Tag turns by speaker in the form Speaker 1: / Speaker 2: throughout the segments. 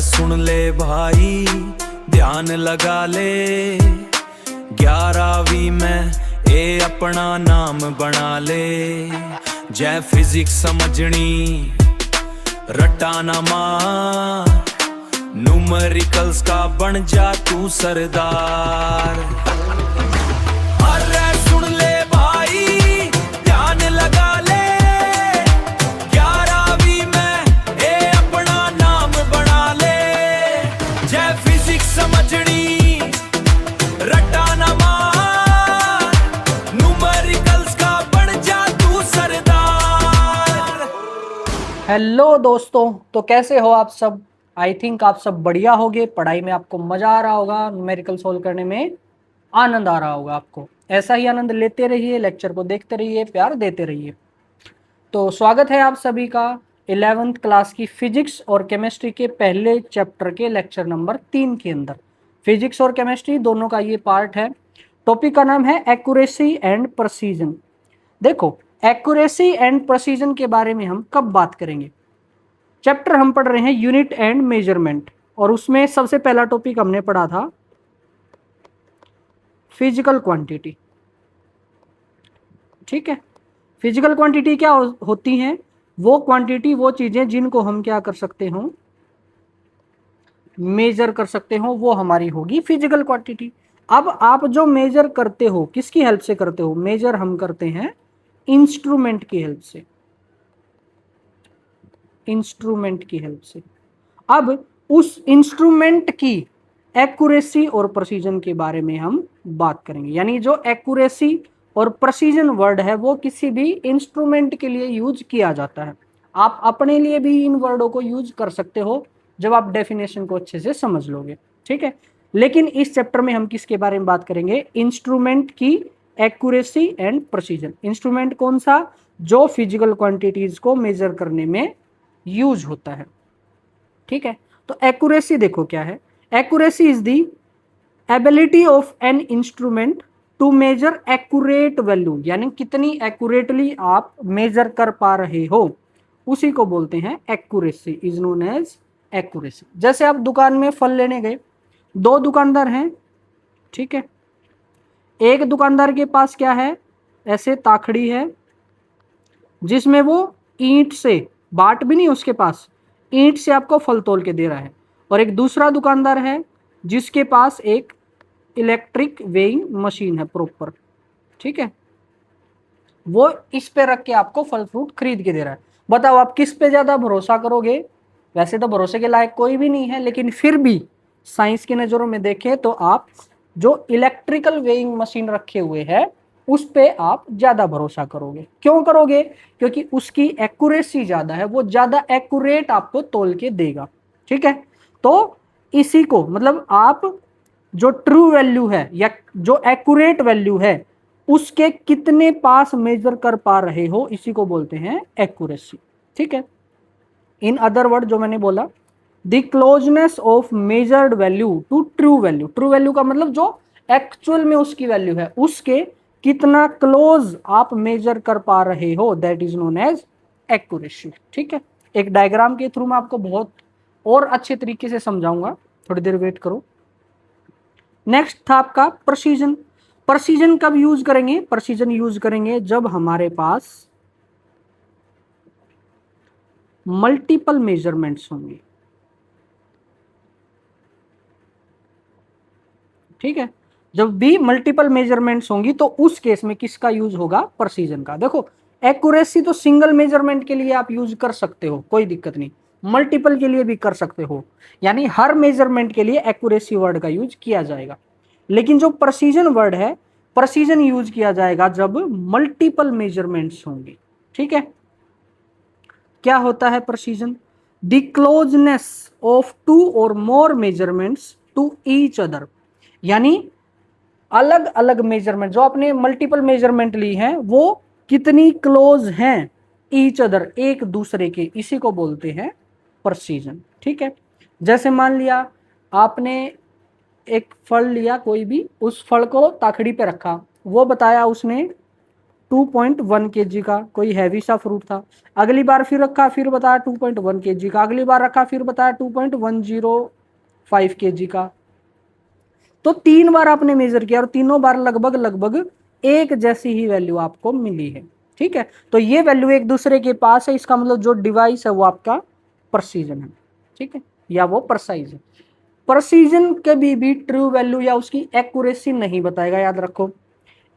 Speaker 1: सुन ले भाई ध्यान लगा ले, 11वीं में ए अपना नाम बना ले। जय फिजिक्स समझनी रट्टा ना मार, न्यूमेरिकल्स का बन जा तू सरदार। अरे सुन ले भाई ध्यान लगा ले, 11वीं में ए अपना नाम बना ले। जय फिजिक्स समझनी रट्टा ना मार, न्यूमेरिकल्स का बन जा तू सरदार।
Speaker 2: हेलो दोस्तों, तो कैसे हो आप सब। आई थिंक आप सब बढ़िया होगे, पढ़ाई में आपको मजा आ रहा होगा, न्यूमेरिकल सोल्व करने में आनंद आ रहा होगा आपको। ऐसा ही आनंद लेते रहिए, लेक्चर को देखते रहिए, प्यार देते रहिए। तो स्वागत है आप सभी का 11th क्लास की फिजिक्स और केमिस्ट्री के पहले चैप्टर के लेक्चर नंबर 3 के अंदर। फिजिक्स और केमिस्ट्री दोनों का ये पार्ट है। टॉपिक का नाम है एक्यूरेसी एंड प्रिसीजन। देखो, एक्यूरेसी एंड प्रिसीजन के बारे में हम कब बात करेंगे। चैप्टर हम पढ़ रहे हैं यूनिट एंड मेजरमेंट, और उसमें सबसे पहला टॉपिक हमने पढ़ा था फिजिकल क्वांटिटी। ठीक है, फिजिकल क्वांटिटी क्या होती हैं? वो क्वांटिटी, वो चीजें जिनको हम क्या कर सकते हो, मेजर कर सकते हो, वो हमारी होगी फिजिकल क्वांटिटी। अब आप जो मेजर करते हो किसकी हेल्प से करते हो? मेजर हम करते हैं इंस्ट्रूमेंट की हेल्प से, इंस्ट्रूमेंट की हेल्प से। अब उस इंस्ट्रूमेंट की एक्यूरेसी और प्रिसीजन के बारे में हम बात करेंगे। यानी जो एक्यूरेसी और प्रिसीजन वर्ड है वो किसी भी इंस्ट्रूमेंट के लिए यूज किया जाता है। आप अपने लिए भी इन वर्डों को यूज कर सकते हो जब आप डेफिनेशन को अच्छे से समझ लोगे। ठीक है, लेकिन इस चैप्टर में हम किसके बारे में बात करेंगे? इंस्ट्रूमेंट की एक्यूरेसी एंड प्रिसीजन। इंस्ट्रूमेंट कौन सा? जो फिजिकल क्वांटिटीज को मेजर करने में यूज होता है। ठीक है, तो एक्यूरेसी देखो क्या है। Accuracy is the ability of an instrument to measure accurate value, यानी कितनी एक्यूरेटली आप मेजर कर पा रहे हो, उसी को बोलते हैं accuracy, is known as accuracy. जैसे आप दुकान में फल लेने गए, दो दुकानदार हैं। ठीक है, एक दुकानदार के पास क्या है, ऐसे ताखड़ी है जिसमें वो ईंट से, बाट भी नहीं उसके पास, ईंट से आपको फल तोल के दे रहा है। और एक दूसरा दुकानदार है जिसके पास एक इलेक्ट्रिक वेइंग मशीन है प्रॉपर। ठीक है, वो इस पे रख के आपको फल फ्रूट खरीद के दे रहा है। बताओ आप किस पे ज्यादा भरोसा करोगे? वैसे तो भरोसे के लायक कोई भी नहीं है, लेकिन फिर भी साइंस की नजरों में देखें तो आप जो इलेक्ट्रिकल वेइंग मशीन रखे हुए है उस पे आप ज्यादा भरोसा करोगे। क्यों करोगे? क्योंकि उसकी एक्यूरेसी ज्यादा है, वो ज्यादा एक्यूरेट आपको तोल के देगा। ठीक है, तो इसी को मतलब आप जो ट्रू वैल्यू है या जो एक्यूरेट वैल्यू है उसके कितने पास मेजर कर पा रहे हो, इसी को बोलते हैं एक्यूरेसी। ठीक है, इन अदर वर्ड जो मैंने बोला, the closeness of measured value to true value. True value का मतलब जो एक्चुअल में उसकी वैल्यू है, उसके कितना क्लोज आप मेजर कर पा रहे हो, that is known as accuracy. ठीक है, एक डायग्राम के थ्रू मैं आपको बहुत और अच्छे तरीके से समझाऊंगा, थोड़ी देर वेट करो। नेक्स्ट था आपका प्रिसीजन। प्रिसीजन कब यूज करेंगे? प्रिसीजन यूज करेंगे जब हमारे पास मल्टीपल मेजरमेंट्स होंगे। ठीक है, जब भी मल्टीपल मेजरमेंट्स होंगी तो उस केस में किसका यूज होगा? प्रिसीजन का। देखो, एक्यूरेसी तो सिंगल मेजरमेंट के लिए आप यूज कर सकते हो, कोई दिक्कत नहीं, मल्टीपल के लिए भी कर सकते हो, यानी हर मेजरमेंट के लिए एक्यूरेसी वर्ड का यूज किया जाएगा। लेकिन जो प्रिसीजन वर्ड है, प्रिसीजन यूज किया जाएगा जब मल्टीपल मेजरमेंट्स होंगे। ठीक है, क्या होता है precision? The closeness of two or more measurements to each other, यानी अलग अलग मेजरमेंट जो आपने मल्टीपल मेजरमेंट ली हैं वो कितनी क्लोज हैं ईच अदर, एक दूसरे के, इसी को बोलते हैं प्रिसीजन। ठीक है, जैसे मान लिया आपने एक फल लिया कोई भी, उस फल को ताखड़ी पे रखा, वो बताया उसने 2.1 kg का, कोई हैवी सा फ्रूट था। अगली बार फिर रखा, फिर बताया 2.1 kg का। अगली बार रखा, फिर बताया 2.105 kg का। तो 3 बार आपने मेजर किया और तीनों बार लगभग लगभग एक जैसी ही वैल्यू आपको मिली है। ठीक है, तो ये वैल्यू एक दूसरे के पास है, इसका मतलब जो डिवाइस है वो आपका प्रेसिजन है। ठीक है, या वो प्रेसाइज है। प्रेसिजन कभी भी ट्रू वैल्यू या उसकी एक्यूरेसी नहीं बताएगा, याद रखो।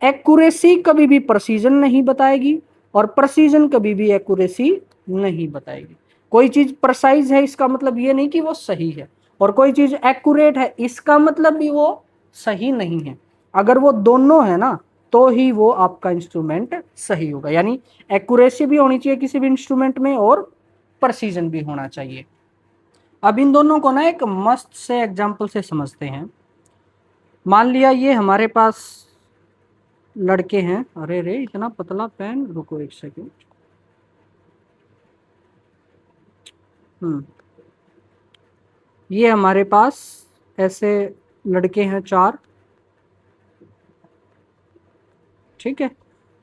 Speaker 2: एक्यूरेसी कभी भी प्रेसिजन नहीं बताएगी और प्रेसिजन कभी भी एक्यूरेसी नहीं बताएगी। कोई चीज प्रेसाइज है इसका मतलब ये नहीं कि वो सही है, और कोई चीज एक्यूरेट है इसका मतलब भी वो सही नहीं है। अगर वो दोनों है ना तो ही वो आपका इंस्ट्रूमेंट सही होगा। यानी एक्यूरेसी भी होनी चाहिए किसी भी इंस्ट्रूमेंट में और प्रेसिजन भी होना चाहिए। अब इन दोनों को ना एक मस्त से एग्जाम्पल से समझते हैं। मान लिया ये हमारे पास लड़के हैं। अरे रे इतना पतला पेन, रुको एक सेकेंड। ये हमारे पास ऐसे लड़के हैं 4। ठीक है,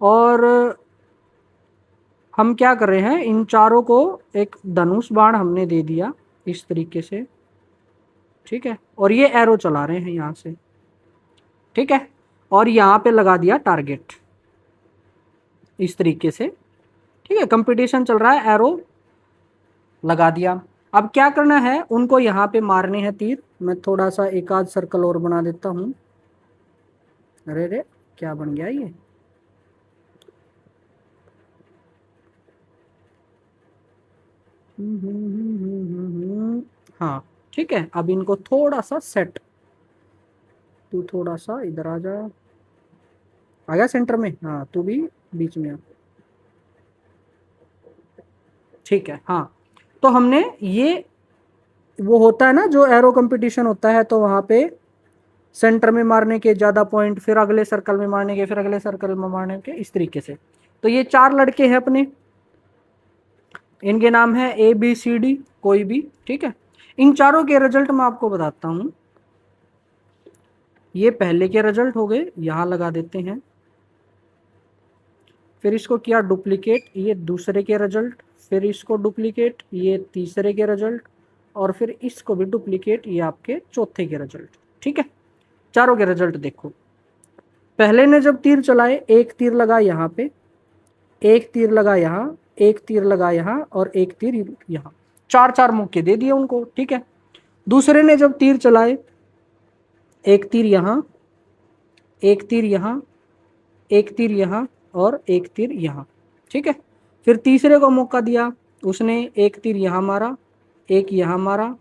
Speaker 2: और हम क्या कर रहे हैं, इन चारों को एक धनुष बाण हमने दे दिया इस तरीके से। ठीक है, और ये एरो चला रहे हैं यहाँ से। ठीक है, और यहाँ पे लगा दिया टारगेट इस तरीके से। ठीक है, कंपटीशन चल रहा है, एरो लगा दिया। अब क्या करना है, उनको यहाँ पे मारने हैं तीर। मैं थोड़ा सा एक आध सर्कल और बना देता हूँ। अरे रे क्या बन गया ये। हाँ ठीक है, अब इनको थोड़ा सा सेट, तू थोड़ा सा इधर आ जा, आ गया सेंटर में। हाँ तू भी बीच में आ। ठीक है, हाँ तो हमने ये, वो होता है ना जो एरो कंपटीशन होता है, तो वहां पे सेंटर में मारने के ज्यादा पॉइंट, फिर अगले सर्कल में मारने के, फिर अगले सर्कल में मारने के, इस तरीके से। तो ये 4 लड़के हैं अपने, इनके नाम है ABCD कोई भी। ठीक है, इन चारों के रिजल्ट मैं आपको बताता हूं। ये पहले के रिजल्ट हो गए, यहां लगा देते हैं। फिर इसको किया डुप्लीकेट, ये दूसरे के रिजल्ट। फिर इसको डुप्लीकेट, ये तीसरे के रिजल्ट। और फिर इसको भी डुप्लीकेट, ये आपके चौथे के रिजल्ट। ठीक है, चारों के रिजल्ट देखो। पहले ने जब तीर चलाए, एक तीर लगा यहाँ पे, एक तीर लगा यहाँ, एक तीर लगा यहाँ, और एक तीर यहाँ। 4-4 मौके दे दिए उनको। ठीक है, दूसरे ने जब तीर चलाए, एक तीर यहाँ, एक तीर यहाँ, एक तीर यहाँ, और एक तीर यहाँ। ठीक है, फिर तीसरे को मौका दिया, उसने एक तीर यहाँ मारा, एक यहाँ मारा,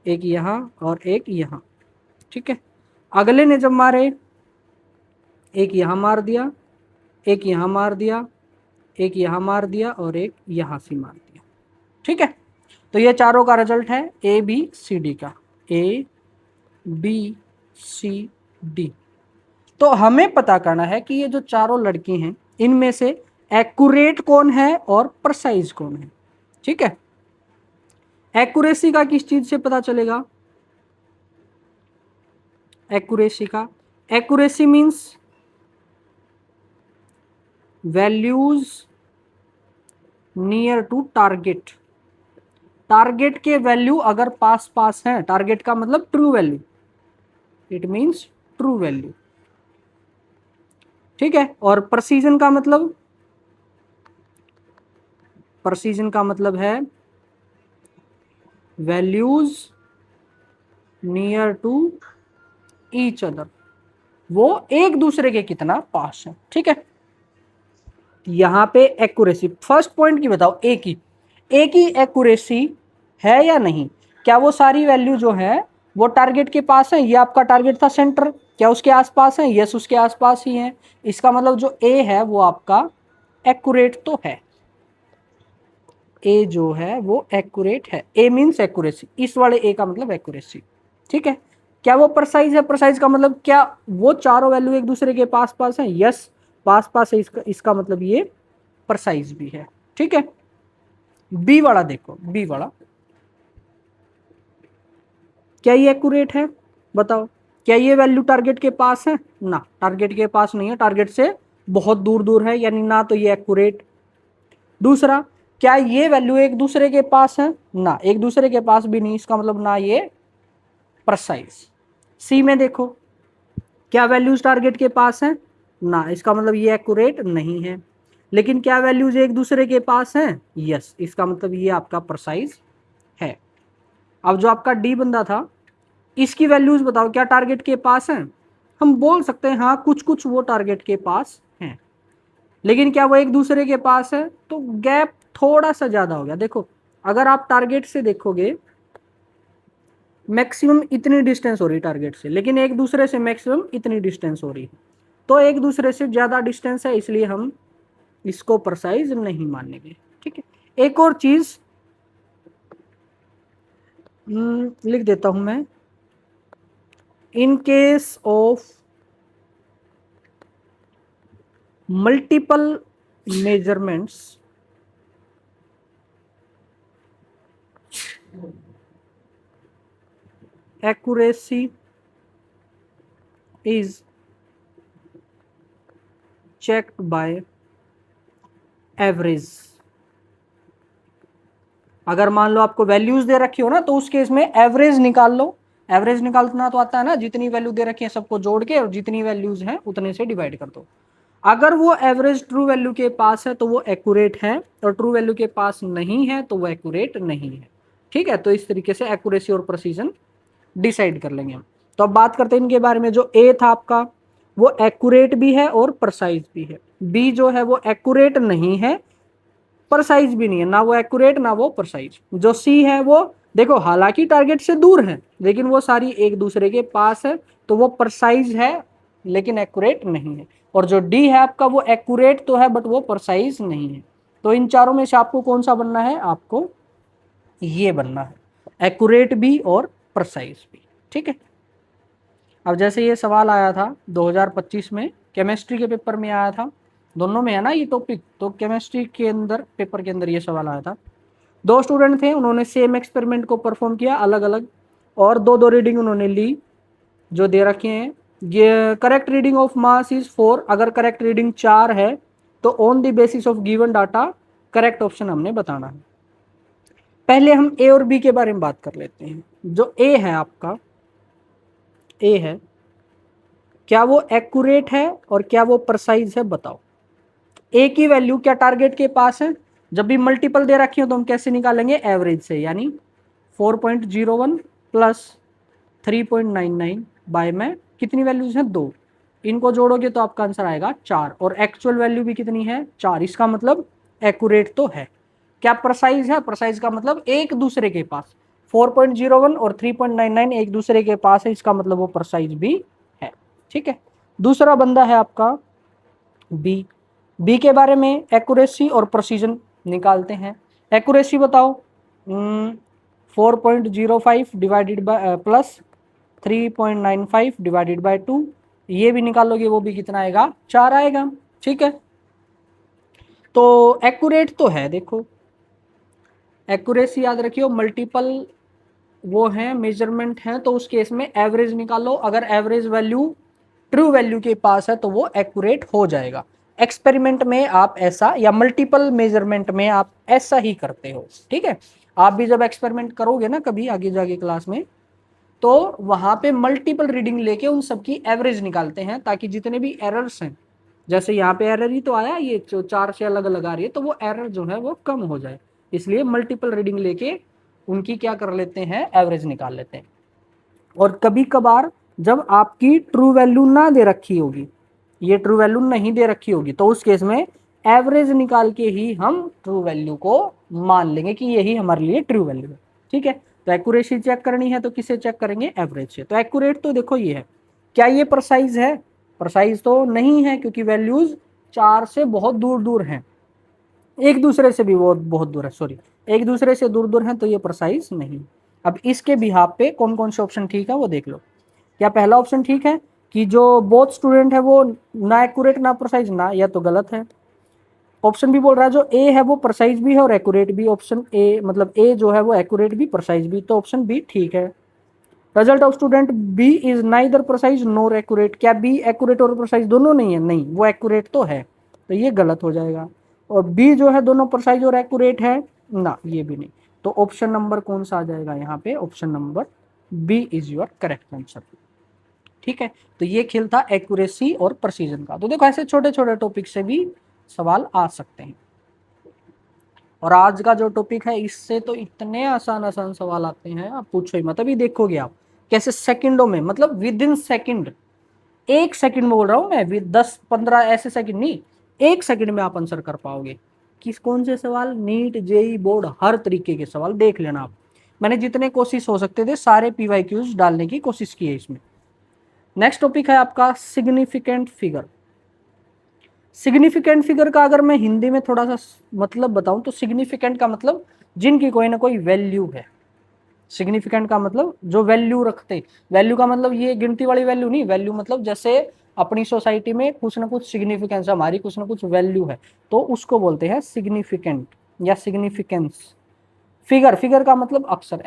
Speaker 2: एक यहाँ, और एक यहाँ। ठीक है, अगले ने जब मारे, एक यहाँ मार दिया, एक यहाँ मार दिया, एक यहाँ मार दिया, और एक यहाँ से मार दिया। ठीक है, तो ये चारों का रिजल्ट है ABCD का, ABCD। तो हमें पता करना है कि ये जो चारों लड़के हैं इनमें से एक्यूरेट कौन है और प्रेसाइज कौन है। ठीक है, एक्यूरेसी का किस चीज से पता चलेगा, एक्यूरेसी का, accuracy means values near to target. Target के वैल्यू अगर पास पास हैं, टारगेट का मतलब true value, it means true value. ठीक है, और प्रेसिजन का मतलब, प्रेसिजन का मतलब है values near to each other, वो एक दूसरे के कितना पास है। ठीक है, यहां पे एक्यूरेसी, फर्स्ट पॉइंट की बताओ, एक ही एक्यूरेसी है या नहीं। क्या वो सारी वैल्यू जो है वो टारगेट के पास है, ये आपका टारगेट था सेंटर, क्या उसके आसपास है, यस उसके आसपास ही है। इसका मतलब जो A है वो आपका एक्यूरेट तो है, A जो है वो एक्यूरेट है। A मींस एक्यूरेसी, इस वाले A का मतलब एक्यूरेसी। ठीक है, क्या वो प्रेसाइज है, प्रेसाइज का मतलब क्या वो चारों वैल्यू एक दूसरे के पास पास है, यस पास पास है, इसका मतलब ये प्रेसाइज भी है। ठीक है, B वाला देखो, B वाला क्या ये एक्यूरेट है, बताओ क्या ये वैल्यू टारगेट के पास है ना, टारगेट के पास नहीं है, टारगेट से बहुत दूर दूर है, यानी ना तो ये एक्यूरेट। दूसरा, क्या ये वैल्यू एक दूसरे के पास है? ना, एक दूसरे के पास भी नहीं, इसका मतलब ना ये प्रिसाइज। सी में देखो, क्या वैल्यूज टारगेट के पास है? ना, इसका मतलब ये एक्यूरेट नहीं है। लेकिन क्या वैल्यूज एक दूसरे के पास हैं? यस, इसका मतलब ये आपका प्रिसाइज है। अब जो आपका डी बंदा था, इसकी वैल्यूज बताओ, क्या टारगेट के पास हैं? हम बोल सकते हैं हाँ, कुछ कुछ वो टारगेट के पास हैं, लेकिन क्या वो एक दूसरे के पास है? तो गैप थोड़ा सा ज्यादा हो गया। देखो, अगर आप टारगेट से देखोगे, मैक्सिमम इतनी डिस्टेंस हो रही टारगेट से, लेकिन एक दूसरे से मैक्सिमम इतनी डिस्टेंस हो रही है, तो एक दूसरे से ज्यादा डिस्टेंस है, इसलिए हम इसको प्रिसाइज नहीं मानेंगे। ठीक है, एक और चीज लिख देता हूं मैं, in case of multiple measurements accuracy is checked by average। अगर मान लो आपको वैल्यूज दे रखी हो ना, तो उस केस में एवरेज निकाल लो। एवरेज निकालना तो आता है ना, जितनी वैल्यू दे रखी है सबको जोड़ के और जितनी वैल्यूज हैं उतने से डिवाइड कर दो। अगर वो एवरेज ट्रू वैल्यू के पास है तो वो एक्यूरेट है, और ट्रू वैल्यू के पास नहीं है तो वो एक्यूरेट नहीं है। ठीक है, तो इस तरीके से एक्यूरेसी और प्रिसीजन डिसाइड कर लेंगे हम। तो अब बात करते हैं इनके बारे में। जो ए था आपका, वो एक्यूरेट भी है और प्रिसाइज भी है। बी जो है वो एक्यूरेट नहीं है, प्रिसाइज भी नहीं है, ना वो एक्यूरेट ना वो प्रिसाइज। जो सी है वो देखो, हालांकि टारगेट से दूर है, लेकिन वो सारी एक दूसरे के पास है, तो वो प्रिसाइज है लेकिन एक्यूरेट नहीं है। और जो डी है आपका, वो एक्यूरेट तो है बट वो प्रिसाइज नहीं है। तो इन चारों में से आपको कौन सा बनना है? आपको ये बनना है, एक्यूरेट भी और प्रिसाइज भी। ठीक है, अब जैसे ये सवाल आया था 2025 में, केमिस्ट्री के पेपर में आया था, दोनों में है ना ये टॉपिक, तो केमिस्ट्री के अंदर पेपर के अंदर ये सवाल आया था। दो स्टूडेंट थे, उन्होंने सेम एक्सपेरिमेंट को परफॉर्म किया अलग अलग, और दो दो रीडिंग उन्होंने ली जो दे रखे हैं। ये correct reading of mass is 4, अगर करेक्ट रीडिंग 4 है तो on the basis of given data correct option हमने बताना है। पहले हम ए और बी के बारे में बात कर लेते हैं। जो ए है आपका, ए है, क्या वो एक्यूरेट है और क्या वो प्रिसाइज है? बताओ। ए की वैल्यू क्या टारगेट के पास है? जब भी मल्टीपल दे रखी हो तो हम कैसे निकालेंगे? एवरेज से, यानी 4.01 प्लस 3.99 बाय में कितनी वैल्यूज हैं? 2, इनको जोड़ोगे तो आपका आंसर आएगा 4, और एक्चुअल वैल्यू भी कितनी है? 4। इसका मतलब एक्यूरेट तो है। क्या प्रिसाइज है? प्रिसाइज का मतलब एक दूसरे के पास, 4.01 और 3.99 एक दूसरे के पास है, इसका मतलब वो प्रिसाइज भी है। ठीक है, दूसरा बंदा है आपका बी। बी के बारे में एक्यूरेसी और प्रिसीजन निकालते हैं। एक्यूरेसी बताओ, 4.05 divided by plus 3.95 divided by 2, ये भी निकालोगे वो भी कितना आएगा? 4 आएगा। ठीक है, तो एक्यूरेट तो है। देखो, एक्यूरेसी याद रखियो, मल्टीपल वो हैं मेजरमेंट हैं, तो उस केस में एवरेज निकालो। अगर एवरेज वैल्यू ट्रू वैल्यू के पास है तो वो एक्यूरेट हो जाएगा। एक्सपेरिमेंट में आप ऐसा, या मल्टीपल मेजरमेंट में आप ऐसा ही करते हो। ठीक है, आप भी जब एक्सपेरिमेंट करोगे ना कभी आगे जाके क्लास में, तो वहां पे मल्टीपल रीडिंग लेके उन सबकी एवरेज निकालते हैं, ताकि जितने भी एरर्स हैं, जैसे यहाँ पे एरर ही तो आया, ये जो 4 से अलग अलग आ रही है, तो वो एरर जो है वो कम हो जाए, इसलिए मल्टीपल रीडिंग लेके उनकी क्या कर लेते हैं? एवरेज निकाल लेते हैं। और कभी कभार जब आपकी ट्रू वैल्यू ना दे रखी होगी, ये ट्रू वैल्यू नहीं दे रखी होगी, तो उस केस में एवरेज निकाल के ही हम ट्रू वैल्यू को मान लेंगे कि यही हमारे लिए ट्रू वैल्यू है। ठीक है, तो एक्यूरेसी चेक करनी है तो किसे चेक करेंगे? एवरेज से। तो एक्यूरेट तो देखो ये है। क्या ये प्रिसाइज है? प्रिसाइज तो नहीं है, क्योंकि वैल्यूज 4 से बहुत दूर दूर हैं, एक दूसरे से भी वो बहुत दूर है, सॉरी, एक दूसरे से दूर दूर हैं, तो ये प्रिसाइज नहीं। अब इसके बिहाफ पे कौन कौन से ऑप्शन ठीक है वो देख लो। क्या पहला ऑप्शन ठीक है कि जो बोथ स्टूडेंट है वो ना एक्यूरेट ना प्रिसाइज? ना, यह तो गलत है। ऑप्शन भी बोल रहा है जो ए है वो प्रिसाइज भी है और एक्यूरेट भी। ऑप्शन ए मतलब ए जो है वो एक्यूरेट भी प्रिसाइज भी, तो ऑप्शन बी ठीक है। Result of student B is neither precise nor accurate, क्या बी एक्यूरेट और प्रिसाइज दोनों नहीं है? नहीं, वो एक्यूरेट तो है, तो ये गलत हो जाएगा। और बी जो है दोनों प्रिसाइज और एक्यूरेट है ना, ये भी नहीं। तो ऑप्शन नंबर कौन सा आ जाएगा यहाँ पे? Option number B is your correct answer. ठीक है, तो ये खेल था एक्यूरेसी और प्रिसीजन का। तो देखो ऐसे छोटे छोटे टॉपिक से भी सवाल आ सकते हैं। और आज का जो टॉपिक है इससे तो इतने आसान आसान सवाल आते हैं, आप पूछो ही मत। अभी देखोगे आप कैसे सेकंडों में, मतलब विद इन सेकंड, एक सेकंड में बोल रहा हूं मैं, विद 10-15 ऐसे सेकंड नहीं, एक सेकंड में आप आंसर कर पाओगे। किस कौन से सवाल? नीट, जेई बोर्ड, हर तरीके के सवाल देख लेना आप। मैंने जितने कोशिश हो सकते थे सारे पीवाईक्यूज डालने की कोशिश की है इसमें। नेक्स्ट टॉपिक है आपका सिग्निफिकेंट फिगर। सिग्निफिकेंट फिगर का अगर मैं हिंदी में थोड़ा सा मतलब बताऊं तो सिग्निफिकेंट का मतलब जिनकी कोई ना कोई वैल्यू है। सिग्निफिकेंट का मतलब जो वैल्यू रखते, वैल्यू का मतलब ये गिनती वाली वैल्यू नहीं, वैल्यू मतलब जैसे अपनी सोसाइटी में कुछ ना कुछ सिग्निफिकेंस, हमारी कुछ ना कुछ वैल्यू है, तो उसको बोलते हैं सिग्निफिकेंट या सिग्निफिकेंस। फिगर, फिगर का मतलब अक्षर,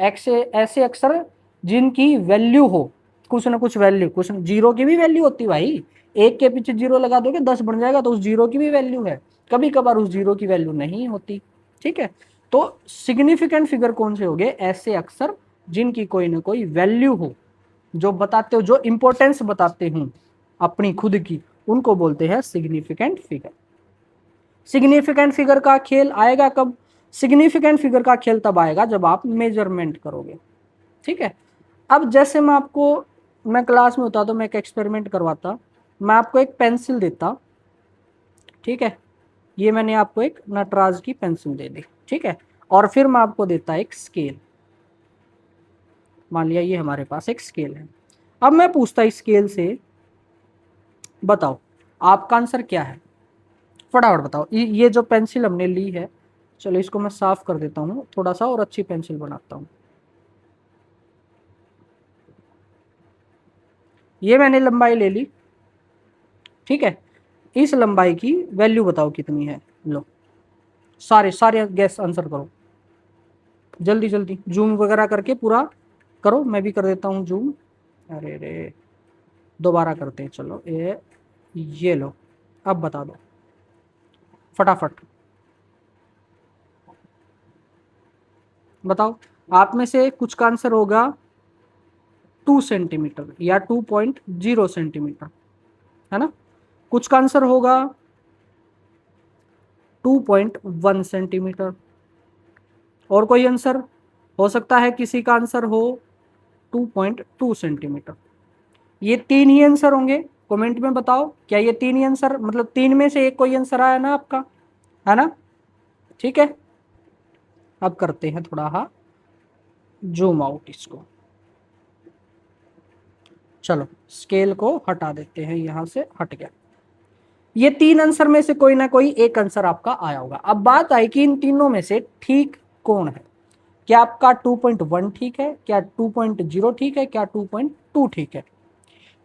Speaker 2: ऐसे अक्षर जिनकी वैल्यू हो, कुछ ना कुछ वैल्यू, कुछ जीरो की भी वैल्यू होती है भाई, एक के पीछे जीरो लगा दोगे 10 बन जाएगा, तो उस जीरो की भी वैल्यू है। कभी कभार उस जीरो की वैल्यू नहीं होती। ठीक है, तो सिग्निफिकेंट फिगर कौन से हो गए? ऐसे अक्षर जिनकी कोई ना कोई वैल्यू हो, जो बताते हो, जो इंपॉर्टेंस बताते हूं अपनी खुद की, उनको बोलते हैं सिग्निफिकेंट फिगर। सिग्निफिकेंट फिगर का खेल आएगा कब? सिग्निफिकेंट फिगर का खेल तब आएगा जब आप मेजरमेंट करोगे। ठीक है, अब जैसे मैं क्लास में होता तो मैं एक एक्सपेरिमेंट करवाता, मैं आपको एक पेंसिल देता। ठीक है, ये मैंने आपको एक नटराज की पेंसिल दे दी। ठीक है, और फिर मैं आपको देता एक स्केल। मान लिया ये हमारे पास एक स्केल है। अब मैं पूछता इस स्केल से, बताओ आपका आंसर क्या है? फटाफट बताओ। ये जो पेंसिल हमने ली है, चलो इसको मैं साफ कर देता हूँ थोड़ा सा और अच्छी पेंसिल बनाता हूँ। ये मैंने लंबाई ले ली। ठीक है, इस लंबाई की वैल्यू बताओ कितनी है? लो, सारे सारे गैस आंसर करो जल्दी जल्दी, जूम वगैरह करके पूरा करो, मैं भी कर देता हूँ जूम। अरे रे, दोबारा करते हैं, चलो ये लो, अब बता दो फटाफट, बताओ। आप में से कुछ का आंसर होगा 2 सेंटीमीटर या 2.0 सेंटीमीटर, है ना? कुछ का आंसर होगा 2.1 सेंटीमीटर। और कोई आंसर हो सकता है, किसी का आंसर हो 2.2 सेंटीमीटर। ये 3 ही आंसर होंगे। कमेंट में बताओ, क्या ये 3 ही आंसर, मतलब 3 में से एक कोई आंसर आया ना आपका, है ना? ठीक है, अब करते हैं थोड़ा हाँ जूम आउट इसको। चलो स्केल को हटा देते हैं, यहां से हट गया। ये 3 आंसर में से कोई ना कोई एक आंसर आपका आया होगा। अब बात आई कि इन तीनों में से ठीक कौन है? क्या आपका 2.1 ठीक है, क्या 2.0 ठीक है, क्या 2.2 ठीक है?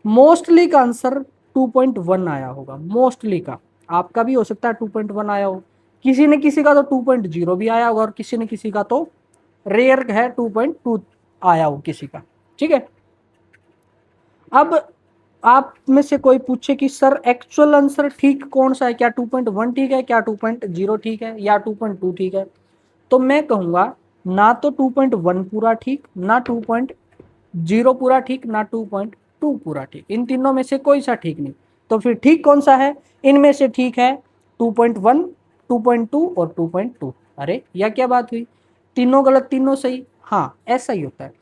Speaker 2: मोस्टली का आंसर 2.1 आया होगा, मोस्टली का। आपका भी हो सकता है 2.1 आया हो, किसी ने किसी का तो 2.0 भी आया होगा, और किसी ने किसी का तो रेयर है 2.2 आया हो किसी का। ठीक है, अब आप में से कोई पूछे कि सर एक्चुअल आंसर ठीक कौन सा है, क्या 2.1 ठीक है, क्या 2.0 ठीक है, या 2.2 ठीक है? तो मैं कहूंगा ना तो 2.1 पूरा ठीक, ना 2.0 पूरा ठीक, ना 2.2 पूरा ठीक। इन तीनों में से कोई सा ठीक नहीं। तो फिर ठीक कौन सा है? इनमें से ठीक है 2.1, 2.2 और 2.2। अरे यह क्या बात हुई, तीनों गलत तीनों सही? हाँ, ऐसा ही होता है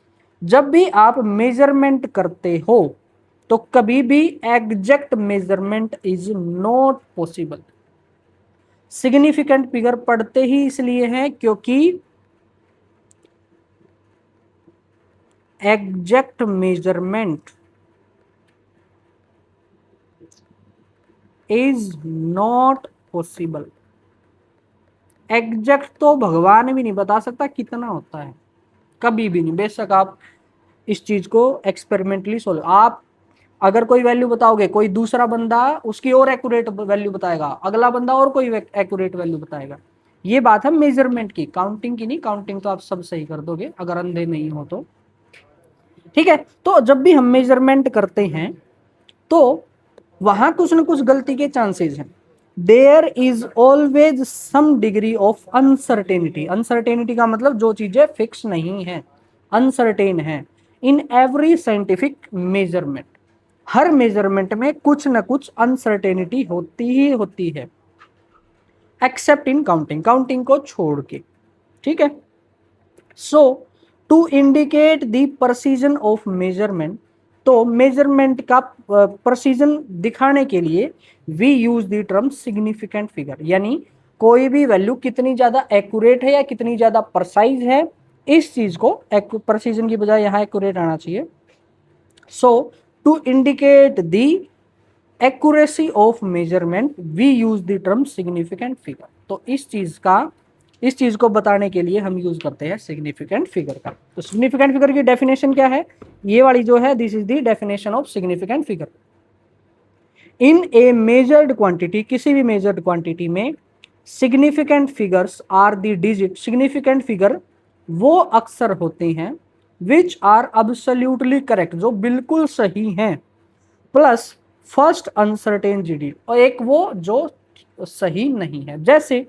Speaker 2: जब भी आप मेजरमेंट करते हो, तो कभी भी exact measurement is not possible. Significant figure पढ़ते ही इसलिए हैं क्योंकि exact measurement is not possible. Exact तो भगवान भी नहीं बता सकता कितना होता है, कभी भी नहीं। बेशक आप इस चीज को एक्सपेरिमेंटली सोल्व, आप अगर कोई वैल्यू बताओगे, कोई दूसरा बंदा उसकी और एक्यूरेट वैल्यू बताएगा, अगला बंदा और कोई एक्यूरेट वैल्यू बताएगा। ये बात है मेजरमेंट की, काउंटिंग की नहीं। काउंटिंग तो आप सब सही कर दोगे अगर अंधे नहीं हो तो। ठीक है। तो जब भी हम मेजरमेंट करते हैं तो वहां कुछ ना कुछ गलती के चांसेस हैं। There is always some degree of uncertainty. Uncertainty का मतलब जो चीजें फिक्स नहीं है, अनसर्टेन है। इन एवरी साइंटिफिक मेजरमेंट, हर मेजरमेंट में कुछ ना कुछ अनसर्टेनिटी होती ही होती है, एक्सेप्ट इन काउंटिंग, काउंटिंग को छोड़ के। ठीक है। So to indicate the precision of measurement, तो मेजरमेंट का प्रेसिजन दिखाने के लिए we use the term significant figure, यानी कोई भी वैल्यू कितनी ज्यादा एक्यूरेट है या कितनी ज्यादा प्रेसाइज है, इस चीज को प्रेसिजन की बजाय यहां एक्यूरेट आना चाहिए। So to indicate the accuracy of measurement we use the term significant figure. तो इस चीज को बताने के लिए हम यूज करते हैं सिग्निफिकेंट फिगर का। तो सिग्निफिकेंट फिगर की डेफिनेशन क्या है, ये वाली जो है, this is the definition of significant figure. In a measured quantity, किसी भी मेजर्ड क्वांटिटी में significant figures are the digit, significant figure वो अक्सर होते हैं विच आर अब्सोल्युटली करेक्ट, जो बिल्कुल सही हैं, प्लस फर्स्ट अनसर्टेन डिजिट, और एक वो जो सही नहीं है। जैसे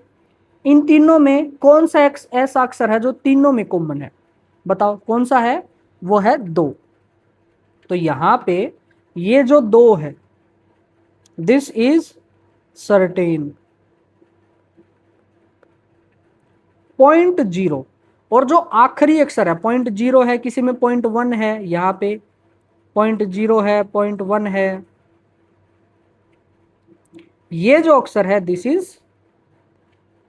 Speaker 2: इन तीनों में कौन सा ऐसा अक्षर है जो तीनों में कॉमन है, बताओ कौन सा है, वो है 2। तो यहां पे ये जो 2 है, दिस इज सर्टेन। 0.0, और जो आखिरी अक्षर है 0.0 है, किसी में 0.1 है, यहां पे 0.0 है, 0.1 है, ये जो अक्षर है दिस इज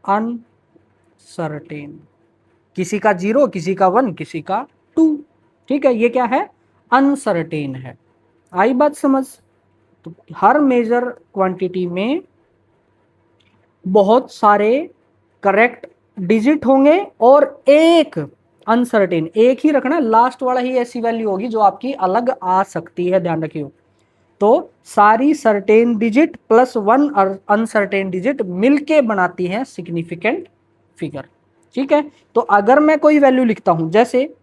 Speaker 2: अनसर्टेन। किसी का 0, किसी का 1, किसी का 2। ठीक है, ये क्या है, अनसर्टेन है। आई बात समझ। तो हर मेजर क्वांटिटी में बहुत सारे करेक्ट डिजिट होंगे और एक अनसर्टेन, एक ही रखना, लास्ट वाला ही ऐसी वैल्यू होगी जो आपकी अलग आ सकती है, ध्यान रखियो। तो सारी certain digit plus 1 uncertain digit मिलके बनाती हैं सिग्निफिकेंट फिगर। ठीक है। तो अगर मैं कोई वैल्यू लिखता हूं, जैसे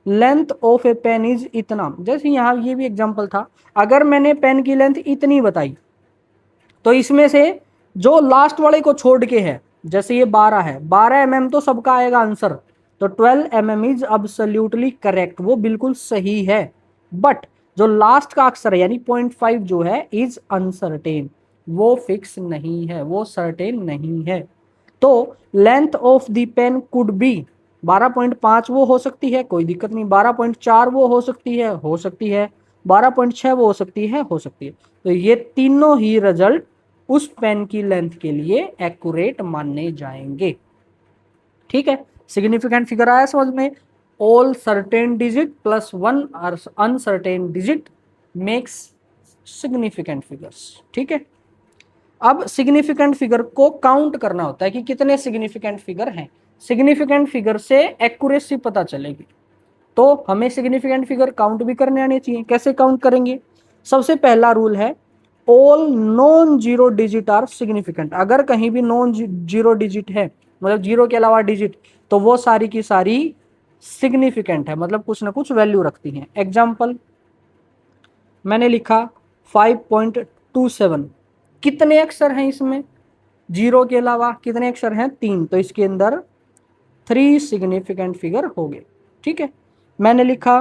Speaker 2: length of a pen is इतना, जैसे यहां ये भी एग्जांपल था, अगर मैंने पेन की लेंथ इतनी बताई, तो इसमें से जो लास्ट वाले को छोड़ के है, जैसे ये 12 है, 12 mm तो सबका आएगा आंसर, तो 12 mm इज अब्सोल्युटली करेक्ट, वो बिल्कुल सही है। बट जो लास्ट का अक्षर है यानी 0.5 जो है इज अनसर्टेन, वो फिक्स नहीं है, वो सर्टेन नहीं है। तो length of the pen could be 12.5 वो हो सकती है, कोई दिक्कत नहीं, 12.4 वो हो सकती है, 12.6 वो हो सकती है, तो ये तीनों ही रिजल्ट उस पेन की लेंथ के लिए एक्यूरेट माने जाएंगे। ठीक है, सिग्निफिकेंट फिगर आया समझ में। All certain digit plus 1 uncertain digit makes significant figures. ठीक है। अब सिग्निफिकेंट फिगर को काउंट करना होता है कि कितने सिग्निफिकेंट फिगर हैं। सिग्निफिकेंट फिगर से एक्यूरेसी पता चलेगी, तो हमें सिग्निफिकेंट फिगर काउंट भी करने आने चाहिए। कैसे काउंट करेंगे, सबसे पहला रूल है all non zero digit are significant. अगर कहीं भी नॉन जीरो डिजिट है, मतलब जीरो के अलावा डिजिट, तो वो सारी की सारी सिग्निफिकेंट है, मतलब कुछ ना कुछ वैल्यू रखती हैं। एग्जाम्पल मैंने लिखा 5.27, कितने अक्षर हैं इसमें, जीरो के अलावा कितने अक्षर हैं, 3, तो इसके अंदर 3 सिग्निफिकेंट फिगर हो गए। ठीक है। मैंने लिखा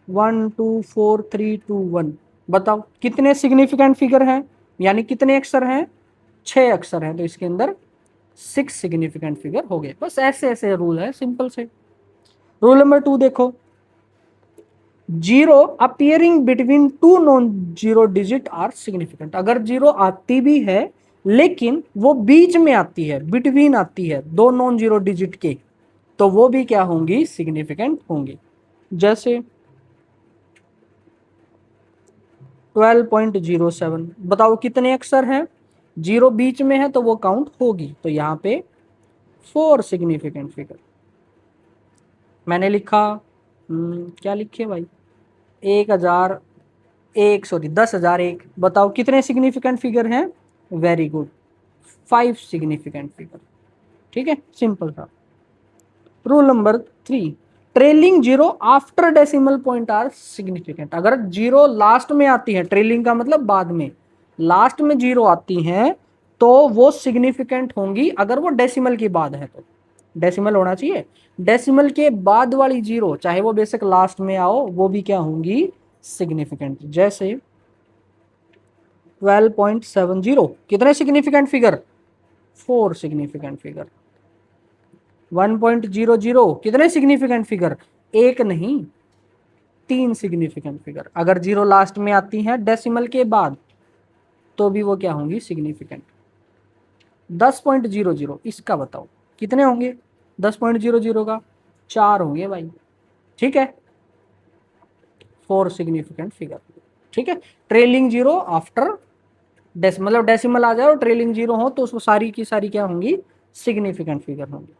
Speaker 2: 1 2 4 3 2 1, बताओ कितने सिग्निफिकेंट फिगर हैं, यानी कितने अक्षर हैं, 6 अक्षर हैं, तो इसके अंदर 6 सिग्निफिकेंट फिगर हो गए। बस ऐसे ऐसे रूल है, सिंपल से। रूल नंबर 2 देखो, zero appearing between 2 non zero digit are significant. अगर जीरो आती भी है लेकिन वो बीच में आती है, बिटवीन आती है 2 नॉन जीरो डिजिट के, तो वो भी क्या होंगी, सिग्निफिकेंट होंगी। जैसे 12.07, बताओ कितने अक्षर हैं, जीरो बीच में है तो वो काउंट होगी, तो यहाँ पे 4 सिग्निफिकेंट फिगर। मैंने लिखा क्या लिखे भाई, 10,001, बताओ कितने सिग्निफिकेंट फिगर हैं, वेरी गुड, 5 सिग्निफिकेंट फिगर। ठीक है, सिंपल था। Rule number 3, trailing zero after decimal point are significant. अगर जीरो लास्ट में आती है, ट्रेलिंग का मतलब बाद में, लास्ट में जीरो आती हैं तो वो सिग्निफिकेंट होंगी। अगर वो डेसिमल के बाद है तो डेसिमल होना चाहिए, डेसिमल के बाद वाली जीरो चाहे वो बेशक लास्ट में आओ वो भी क्या होंगी, सिग्निफिकेंट। जैसे 12.70 कितने सिग्निफिकेंट फिगर, 4 सिग्निफिकेंट फिगर। 1.00 कितने सिग्निफिकेंट फिगर, एक नहीं 3 सिग्निफिकेंट फिगर। अगर जीरो लास्ट में आती हैं डेसिमल के बाद तो भी वो क्या होंगी, सिग्निफिकेंट। 10.00 इसका बताओ कितने होंगे, 10.00 का 4 होंगे भाई, ठीक है, 4 सिग्निफिकेंट फिगर, ठीक है। ट्रेलिंग जीरो आफ्टर मतलब डेसिमल आ जाए और ट्रेलिंग जीरो हो तो उसको सारी की सारी क्या होंगी, सिग्निफिकेंट फिगर होंगी।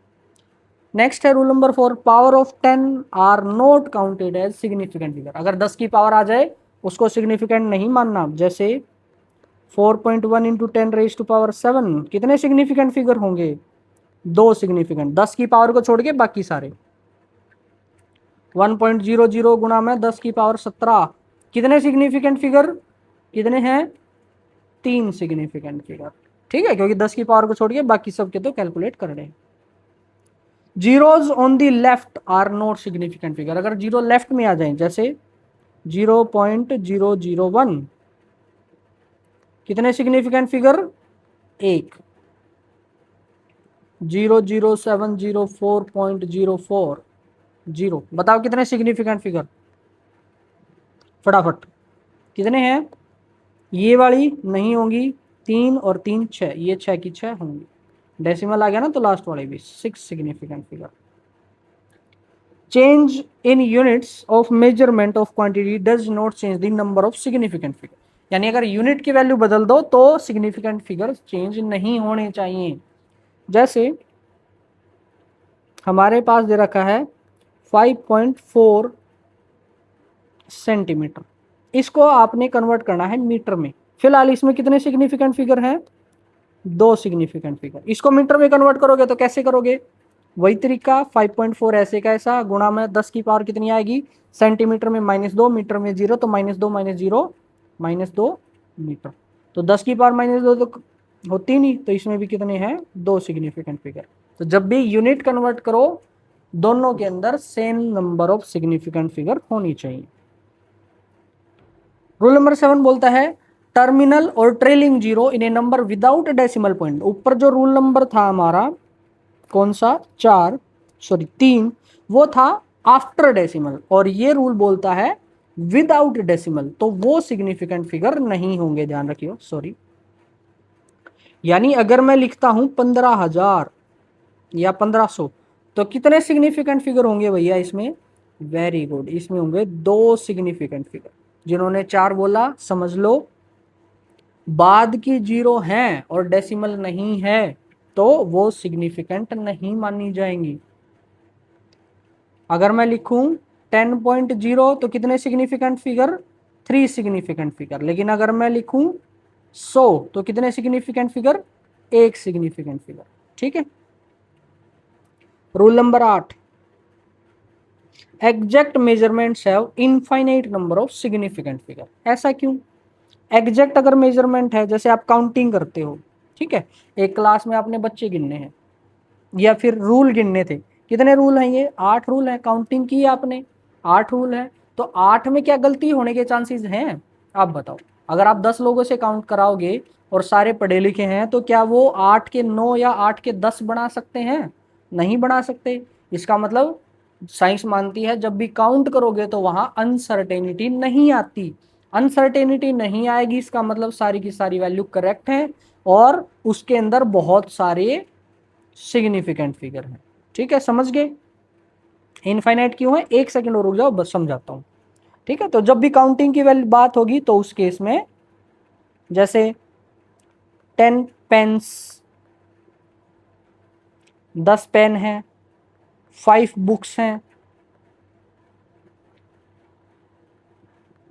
Speaker 2: नेक्स्ट है rule number 4, power of 10 are not counted as significant figure. अगर 10 की पावर आ जाए उसको सिग्निफिकेंट नहीं मानना। जैसे 4.1 इंटू 10 रेज टू पावर 7 कितने सिग्निफिकेंट फिगर होंगे, 2 सिग्निफिकेंट, 10 की पावर को छोड़ के बाकी सारे। 1.00 गुणा में 10 की पावर 17 कितने सिग्निफिकेंट फिगर, कितने हैं, 3 सिग्निफिकेंट फिगर, ठीक है, क्योंकि 10 की पावर को छोड़ के बाकी सबके तो कैलकुलेट कर रहे हैं। Zeros on the left are not significant figure. अगर जीरो लेफ्ट में आ जाए जैसे 0.001 कितने सिग्निफिकेंट फिगर, 1। 0.07040 बताओ कितने सिग्निफिकेंट फिगर, फटाफट कितने हैं, ये वाली नहीं होंगी, 3 और 3 6, ये 6 की 6 होंगी। डेसिमल आ गया ना तो लास्ट वाले भी 6 significant figure. Change in units of measurement of quantity does not change the number of significant figure. यानी अगर यूनिट की वैल्यू बदल दो तो सिग्निफिकेंट फिगर चेंज नहीं होने चाहिए। जैसे हमारे पास दे रखा है 5.4 सेंटीमीटर, इसको आपने कन्वर्ट करना है मीटर में। फिलहाल इसमें कितने सिग्निफिकेंट फिगर हैं, 2 सिग्निफिकेंट फिगर। इसको मीटर में कन्वर्ट करोगे तो कैसे करोगे, वही तरीका, 5.4 ऐसे का ऐसा गुणा में 10 की पावर कितनी आएगी, सेंटीमीटर में -2, मीटर में 0, तो -2 -0 -2 मीटर। तो 10 की पावर -2 तो होती नहीं, तो इसमें भी कितने हैं, 2 सिग्निफिकेंट फिगर। तो जब भी यूनिट कन्वर्ट करो दोनों के अंदर same number of significant figure होनी चाहिए। रूल नंबर 7 बोलता है टर्मिनल और trailing zero in A number without decimal point. ऊपर जो रूल नंबर था हमारा कौन सा, 3, वो था आफ्टर डेसिमल, और ये रूल बोलता है विदाउट डेसिमल, तो वो सिग्निफिकेंट फिगर नहीं होंगे, ध्यान रखियो, सॉरी। यानी अगर मैं लिखता हूं 15,000 या 1500 तो कितने सिग्निफिकेंट फिगर होंगे भैया इसमें, वेरी गुड, इसमें होंगे 2 सिग्निफिकेंट फिगर। जिन्होंने 4 बोला समझ लो बाद की जीरो हैं और डेसिमल नहीं है तो वो सिग्निफिकेंट नहीं मानी जाएंगी। अगर मैं लिखूं 10.0 तो कितने सिग्निफिकेंट फिगर, 3 सिग्निफिकेंट फिगर। लेकिन अगर मैं लिखूं 100 तो कितने सिग्निफिकेंट फिगर, 1 सिग्निफिकेंट फिगर, ठीक है। Rule number 8, exact measurements have infinite number of significant figure. ऐसा क्यों, एग्जैक्ट अगर मेजरमेंट है, जैसे आप काउंटिंग करते हो, ठीक है, एक क्लास में आपने बच्चे गिनने हैं या फिर रूल गिनने थे, कितने रूल हैं, ये 8 रूल हैं, काउंटिंग की आपने 8 रूल है, तो 8 में क्या गलती होने के चांसेस हैं, आप बताओ। अगर आप 10 लोगों से काउंट कराओगे और सारे पढ़े लिखे हैं तो क्या वो 8 के 9 या 8 के 10 बना सकते हैं, नहीं बना सकते। इसका मतलब साइंस मानती है जब भी काउंट करोगे तो वहां अनसर्टेनिटी नहीं आती। अनसर्टेनिटी नहीं आएगी इसका मतलब सारी की सारी वैल्यू करेक्ट है और उसके अंदर बहुत सारे सिग्निफिकेंट फिगर हैं, ठीक है, समझ गए। इनफाइनाइट क्यों है, 1 सेकंड और रुक जाओ, बस समझाता हूं, ठीक है। तो जब भी काउंटिंग की बात होगी तो उस केस में जैसे 10 पेन्स, 10 पेन हैं, 5 बुक्स हैं,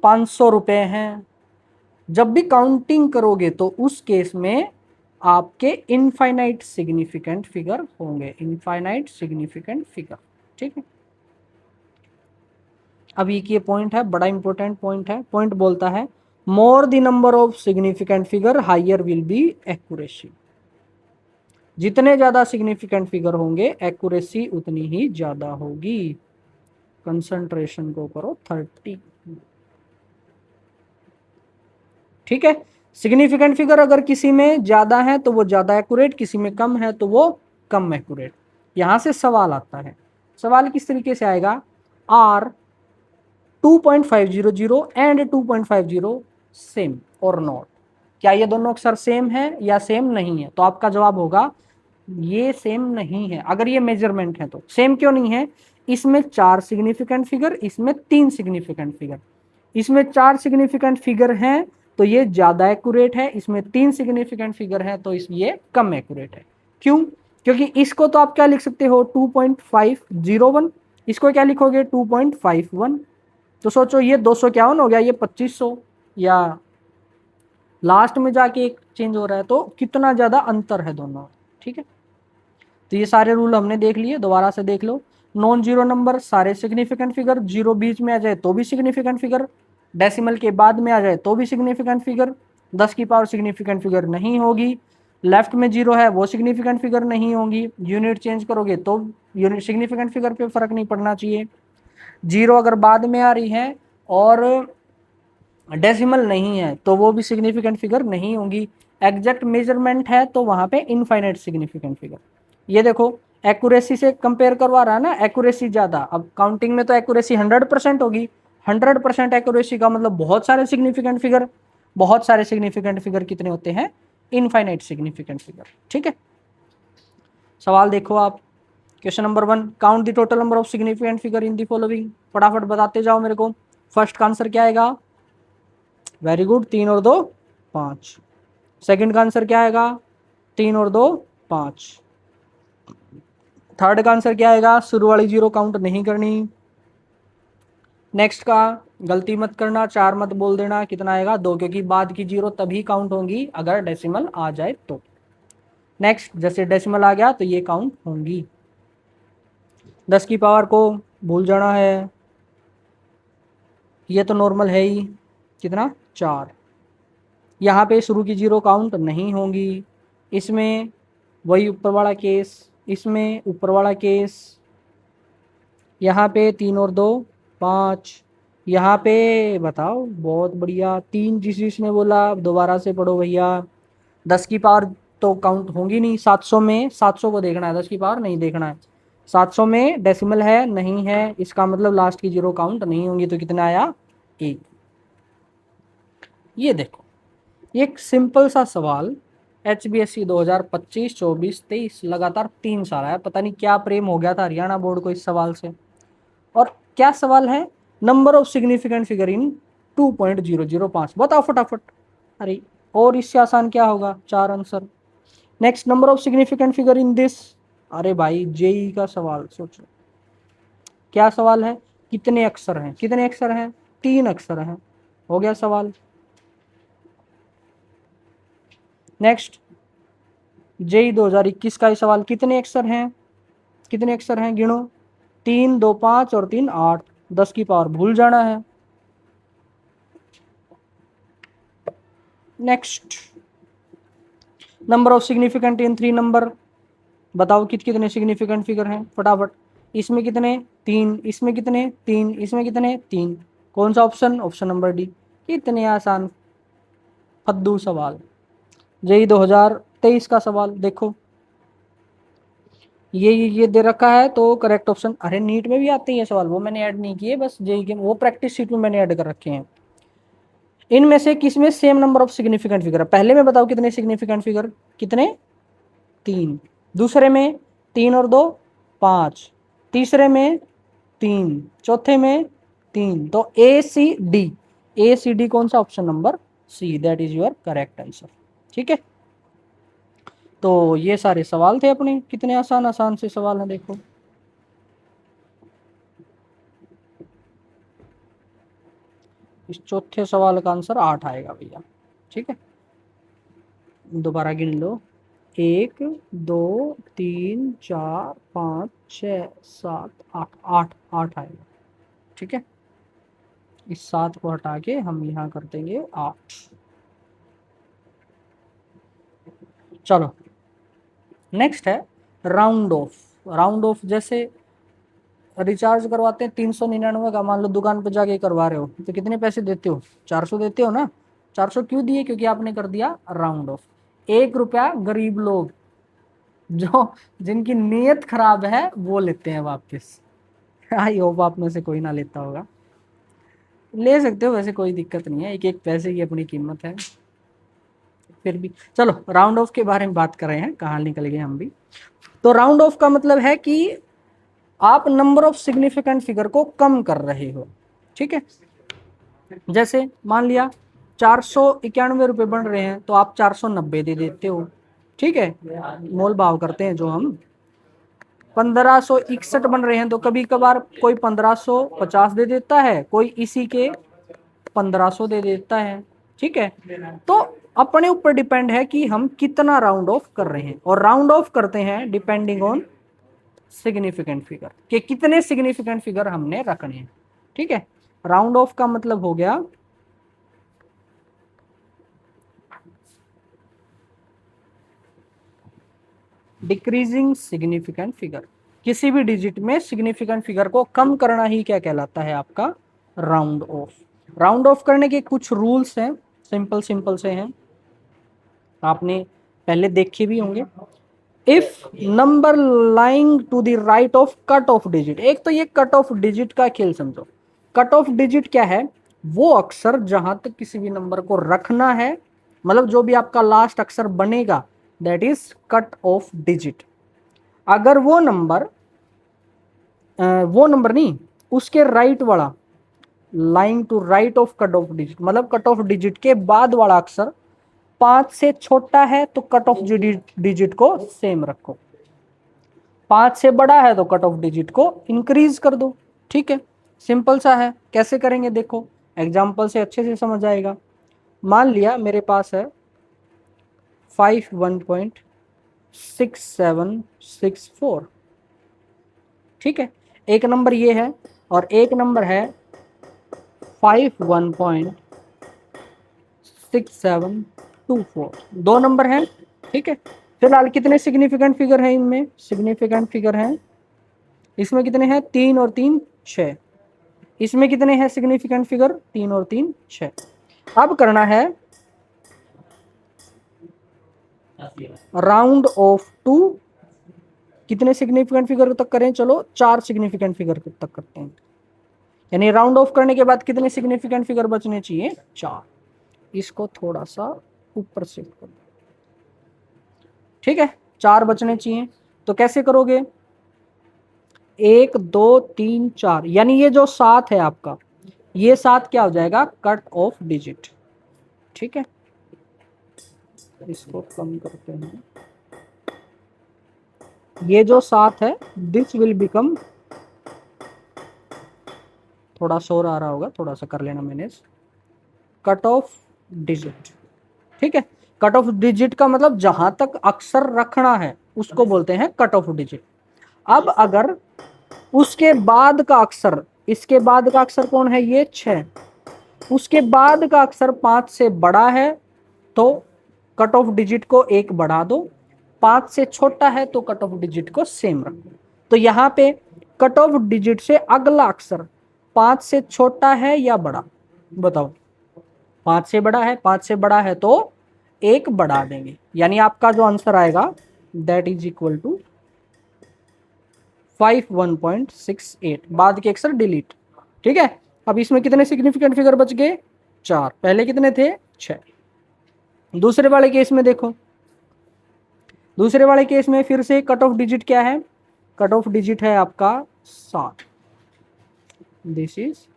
Speaker 2: 500 रुपए हैं। जब भी काउंटिंग करोगे तो उस केस में आपके इनफाइनाइट सिग्निफिकेंट फिगर होंगे, इनफाइनाइट सिग्निफिकेंट फिगर, ठीक है। अब ये पॉइंट है, बड़ा इंपॉर्टेंट पॉइंट है। पॉइंट बोलता है more the number of significant figure higher will be accuracy. जितने ज्यादा सिग्निफिकेंट फिगर होंगे एक्यूरेसी उतनी ही ज्यादा होगी। कंसंट्रेशन को करो 30। ठीक है, सिग्निफिकेंट फिगर अगर किसी में ज्यादा है तो वो ज्यादा एक्यूरेट, किसी में कम है तो वो कम एक्यूरेट। यहां से सवाल आता है, सवाल किस तरीके से आएगा, आर 2.500 एंड 2.50 सेम और नॉट, क्या ये दोनों अक्षर सेम है या सेम नहीं है? तो आपका जवाब होगा ये सेम नहीं है। अगर ये मेजरमेंट है तो सेम क्यों नहीं है? इसमें 4 सिग्निफिकेंट फिगर, इसमें 3 सिग्निफिकेंट फिगर। इसमें 4 सिग्निफिकेंट फिगर हैं तो ये ज्यादा एक्यूरेट है, इसमें 3 सिग्निफिकेंट फिगर है तो ये कम एक्यूरेट है। क्यों? क्योंकि इसको तो आप क्या लिख सकते हो 2.501, इसको क्या लिखोगे 2.51। तो सोचो ये 251 हो गया, ये 2500, या लास्ट में जाके एक चेंज हो रहा है, तो कितना ज्यादा अंतर है दोनों। ठीक है, तो ये सारे रूल हमने देख लिए, दोबारा से देख लो। नॉन जीरो नंबर सारे सिग्निफिकेंट फिगर, जीरो बीच में आ जाए तो भी सिग्निफिकेंट फिगर, डेसिमल के बाद में आ जाए तो भी सिग्निफिकेंट फिगर, 10 की पावर सिग्निफिकेंट फिगर नहीं होगी, लेफ्ट में जीरो है वो सिग्निफिकेंट फिगर नहीं होगी, यूनिट चेंज करोगे तो यूनिट सिग्निफिकेंट फिगर पे फर्क नहीं पड़ना चाहिए। जीरो अगर बाद में आ रही है और डेसिमल नहीं है तो वो भी सिग्निफिकेंट फिगर नहीं होंगी। एग्जैक्ट मेजरमेंट है तो वहां पे इनफाइनाइट सिग्निफिकेंट फिगर। ये देखो एक्यूरेसी से कंपेयर करवा रहा है ना, एक्यूरेसी ज्यादा। अब काउंटिंग में तो एक्यूरेसी 100% होगी, 100% एक्यूरेसी का मतलब बहुत सारे सिग्निफिकेंट फिगर। बहुत सारे सिग्निफिकेंट फिगर कितने होते हैं? Infinite significant figure. ठीक है, सवाल देखो आप, question number 1, count the total number of significant figure in the following. फटाफट बताते जाओ मेरे को। फर्स्ट का आंसर क्या आएगा? वेरी गुड, 3 और 2 5। सेकंड का आंसर क्या आएगा? 3 और 2 5। थर्ड का आंसर क्या आएगा? शुरू वाली जीरो काउंट नहीं करनी। नेक्स्ट का गलती मत करना, 4 मत बोल देना, कितना आएगा? 2, क्योंकि बाद की जीरो तभी काउंट होंगी अगर डेसिमल आ जाए तो। नेक्स्ट, जैसे डेसिमल आ गया तो ये काउंट होंगी। 10 की पावर को भूल जाना है, ये तो नॉर्मल है ही, कितना? 4। यहाँ पे शुरू की जीरो काउंट नहीं होंगी। इसमें वही ऊपर वाला केस, इसमें ऊपर वाला केस, यहाँ पे 3 और 2 5। यहाँ पे बताओ, बहुत बढ़िया, 3 जिसने बोला दोबारा से पढ़ो भैया। 10 की पावर तो काउंट होंगी नहीं, 700 में 700 को देखना है, 10 की पावर नहीं देखना है। 700 में डेसिमल है नहीं है, इसका मतलब लास्ट की जीरो काउंट नहीं होंगी, तो कितना आया? 1। ये देखो, एक सिंपल सा सवाल HBSC 2025, 24, 23 लगातार 3 साल आया। पता नहीं क्या प्रेम हो गया था हरियाणा बोर्ड को इस सवाल से। और क्या सवाल है? नंबर ऑफ सिग्निफिकेंट फिगर इन 2.005। बताओ फटाफट। अरे और इससे आसान क्या होगा? 4 answer. Next, number of significant figure in this. अरे भाई जेई का सवाल सोचो, क्या सवाल है? कितने अक्षर हैं? कितने अक्षर हैं? 3 अक्षर हैं। हो गया सवाल। नेक्स्ट, जेई 2021 का सवाल, कितने अक्षर हैं? कितने अक्षर हैं गिनो? 3 2 5 और 3 8। 10 की पावर भूल जाना है। Next, number of significant in 3 number. बताओ कितने सिग्निफिकेंट फिगर हैं फटाफट। इसमें कितने? 3। इसमें कितने? 3। इसमें कितने? 3। कौन सा ऑप्शन? Option number D. कितने आसान फद्दू सवाल। जेई 2023 का सवाल देखो, ये दे रखा है तो करेक्ट ऑप्शन। अरे नीट में भी आते हैं सवाल, वो मैंने ऐड नहीं किए, बस जेई के वो प्रैक्टिस शीट में मैंने ऐड कर रखे हैं। इनमें से किसमें same number of significant figure है? पहले में बताओ कितने सिग्निफिकेंट फिगर? कितने? 3। दूसरे में 3 और 2 5। तीसरे में 3। चौथे में 3। तो ACD कौन सा? Option number C, that is your correct answer. ठीक है, तो ये सारे सवाल थे अपने। कितने आसान आसान से सवाल हैं देखो। इस चौथे सवाल का आंसर 8 आएगा भैया। ठीक है, दोबारा गिन लो, 1 2 3 4 5 6 7 8 8 8 आएगा। ठीक है, इस 7 को हटा के हम यहाँ कर देंगे 8। चलो नेक्स्ट है राउंड ऑफ। राउंड ऑफ जैसे रिचार्ज करवाते हैं 399 का, मान लो दुकान पे जाके करवा रहे हो तो कितने पैसे देते हो, 400 देते हो ना। 400 क्यों दिए, क्योंकि आपने कर दिया राउंड ऑफ। 1 रुपया गरीब लोग जो जिनकी नीयत खराब है वो लेते हैं वापस। आई होप आप में से कोई ना लेता होगा, ले सकते हो वैसे कोई दिक्कत नहीं है, एक एक पैसे की अपनी कीमत है। फिर भी चलो राउंड ऑफ के बारे में बात कर रहे हैं, कहाँ निकल गए हम भी। तो राउंड ऑफ का मतलब है कि आप नंबर ऑफ सिग्निफिकेंट फिगर को कम कर रहे हो, ठीक है। जैसे मान लिया 491 रुपये बन रहे हैं तो आप 490 दे देते हो, ठीक है, मोल भाव करते हैं जो हम। 1561 बन रहे हैं तो कभी कभार कोई 1550 दे देता है, कोई इसी के 1500 दे देता है, ठीक है। तो अपने ऊपर डिपेंड है कि हम कितना राउंड ऑफ कर रहे हैं, और राउंड ऑफ करते हैं डिपेंडिंग ऑन सिग्निफिकेंट फिगर, कि कितने सिग्निफिकेंट फिगर हमने रखने हैं, ठीक है। राउंड ऑफ का मतलब हो गया डिक्रीजिंग सिग्निफिकेंट फिगर। किसी भी डिजिट में सिग्निफिकेंट फिगर को कम करना ही क्या कहलाता है, आपका राउंड ऑफ। राउंड ऑफ करने के कुछ रूल्स हैं, सिंपल सिंपल से हैं, आपने पहले देखे भी होंगे। If number lying to the right of cut off digit, एक तो ये कट ऑफ डिजिट का खेल समझो। कट ऑफ डिजिट क्या है, वो अक्षर जहां तक किसी भी नंबर को रखना है, मतलब जो भी आपका लास्ट अक्षर बनेगा that is cut off digit. अगर वो नंबर नहीं, उसके राइट वाला, lying to right of cut off digit, मतलब कट ऑफ डिजिट के बाद वाला अक्षर 5 से छोटा है तो कट ऑफ डिजिट को सेम रखो, 5 से बड़ा है तो कट ऑफ डिजिट को इंक्रीज कर दो, ठीक है। सिंपल सा है, कैसे करेंगे देखो, एग्जाम्पल से अच्छे से समझ आएगा। मान लिया मेरे पास है 51.6764, ठीक है, एक नंबर ये है और एक नंबर है 51.6724, दो नंबर हैं, ठीक है। फिलहाल कितने सिग्निफिकेंट फिगर हैं इनमें, सिग्निफिकेंट फिगर हैं इसमें कितने हैं, 3 और 3 6। इसमें कितने हैं सिग्निफिकेंट फिगर, 3 और 3 6। अब करना है राउंड ऑफ टू, कितने सिग्निफिकेंट फिगर तक करें, चलो 4 सिग्निफिकेंट फिगर तक करते हैं। यानी राउंड ऑफ करने के बाद कितने सिग्निफिकेंट फिगर बचने चाहिए, 4। इसको थोड़ा सा ऊपर शिफ्ट कर दो, ठीक है, 4 बचने चाहिए। तो कैसे करोगे, 1 2 3 4, यानी ये जो 7 है आपका, ये 7 क्या हो जाएगा, कट ऑफ डिजिट, ठीक है। इसको कम करते हैं, ये जो 7 है दिस विल बिकम, थोड़ा शोर आ रहा होगा, थोड़ा सा कर लेना मैनेज, कट ऑफ डिजिट, ठीक है। कट ऑफ डिजिट का मतलब जहां तक अक्षर रखना है उसको बोलते हैं कट ऑफ डिजिट। अब अगर उसके बाद का अक्षर, इसके बाद का अक्षर कौन है, ये 6, उसके बाद का अक्षर 5 से बड़ा है तो कट ऑफ डिजिट को 1 बढ़ा दो, 5 से छोटा है तो कट ऑफ डिजिट को सेम रखो। तो यहाँ पे कट ऑफ डिजिट से अगला अक्षर 5 से छोटा है या बड़ा, बताओ। 5 से बड़ा है, 5 से बड़ा है तो 1 बढ़ा देंगे, यानी आपका जो आंसर आएगा दैट इज इक्वल टू 51.68, बाद के अक्षर डिलीट, ठीक है। अब इसमें कितने सिग्निफिकेंट फिगर बच गए, 4, पहले कितने थे, 6। दूसरे वाले केस में देखो, दूसरे वाले केस में फिर से कट ऑफ डिजिट क्या है, कट ऑफ डिजिट है आपका 7, this is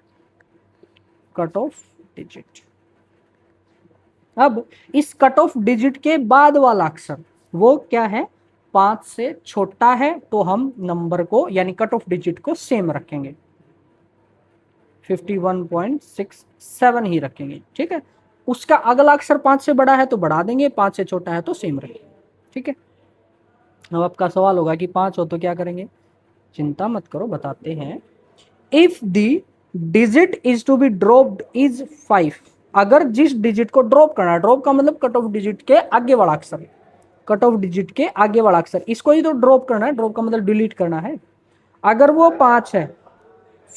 Speaker 2: cut off digit. अब इस कट ऑफ डिजिट के बाद वाला अक्षर वो क्या है, 5 से छोटा है तो हम नंबर को यानी कट ऑफ डिजिट को सेम रखेंगे, 51.67 ही रखेंगे, ठीक है। उसका अगला अक्षर 5 से बड़ा है तो बढ़ा देंगे, 5 से छोटा है तो सेम रखेंगे, ठीक है। अब आपका सवाल होगा कि 5 हो तो क्या करेंगे, चिंता मत करो बताते हैं। If the digit is to be dropped is 5। अगर जिस डिजिट को ड्रॉप करना है, ड्रॉप का मतलब कट ऑफ डिजिट के आगे वाला अक्षर, कट ऑफ डिजिट के आगे वाला अक्षर, इसको ही तो ड्रॉप करना है, ड्रॉप का मतलब डिलीट करना है। अगर वो 5 है,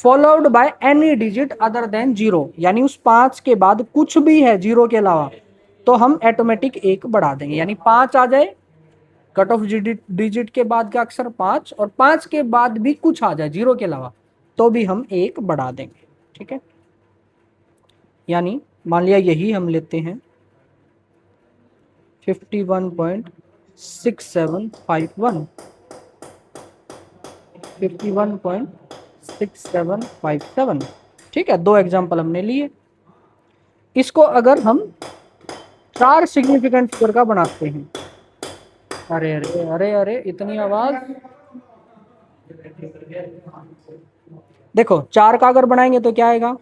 Speaker 2: followed by any digit other than 0, यानी उस 5 के बाद कुछ भी है 0 के अलावा, तो हम ऑटोमेटिक 1 बढ़ा देंगे। यानी 5 आ जाए, कट ऑफ डिजिट के बाद का अक्षर 5, और 5 के बाद भी कुछ आ जाए 0 के अलावा, तो भी हम 1 बढ़ा देंगे। ठीक है, यानी मान लिया यही हम लेते हैं 51.6751, 51.6757। ठीक है, 2 एग्जाम्पल हमने लिए। इसको अगर हम 4 सिग्निफिकेंट फिगर का बनाते हैं, अरे अरे अरे अरे इतनी आवाज, देखो 4 का अगर बनाएंगे तो क्या आएगा,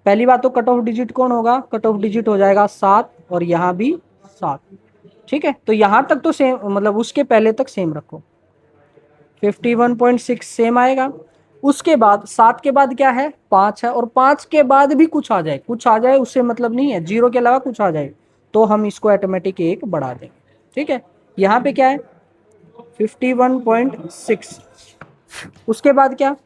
Speaker 2: पहली बात तो कट ऑफ डिजिट कौन होगा, कट ऑफ डिजिट हो जाएगा 7, और यहाँ भी 7। ठीक है, तो यहाँ तक तो सेम, मतलब उसके पहले तक सेम रखो, 51.6 सेम आएगा। उसके बाद 7 के बाद क्या है, 5 है, और 5 के बाद भी कुछ आ जाए, कुछ आ जाए उससे मतलब नहीं है, 0 के अलावा कुछ आ जाए, तो हम इसको ऑटोमेटिक 1 बढ़ा देंगे। ठीक है, यहाँ पे क्या है 51.6, उसके बाद क्या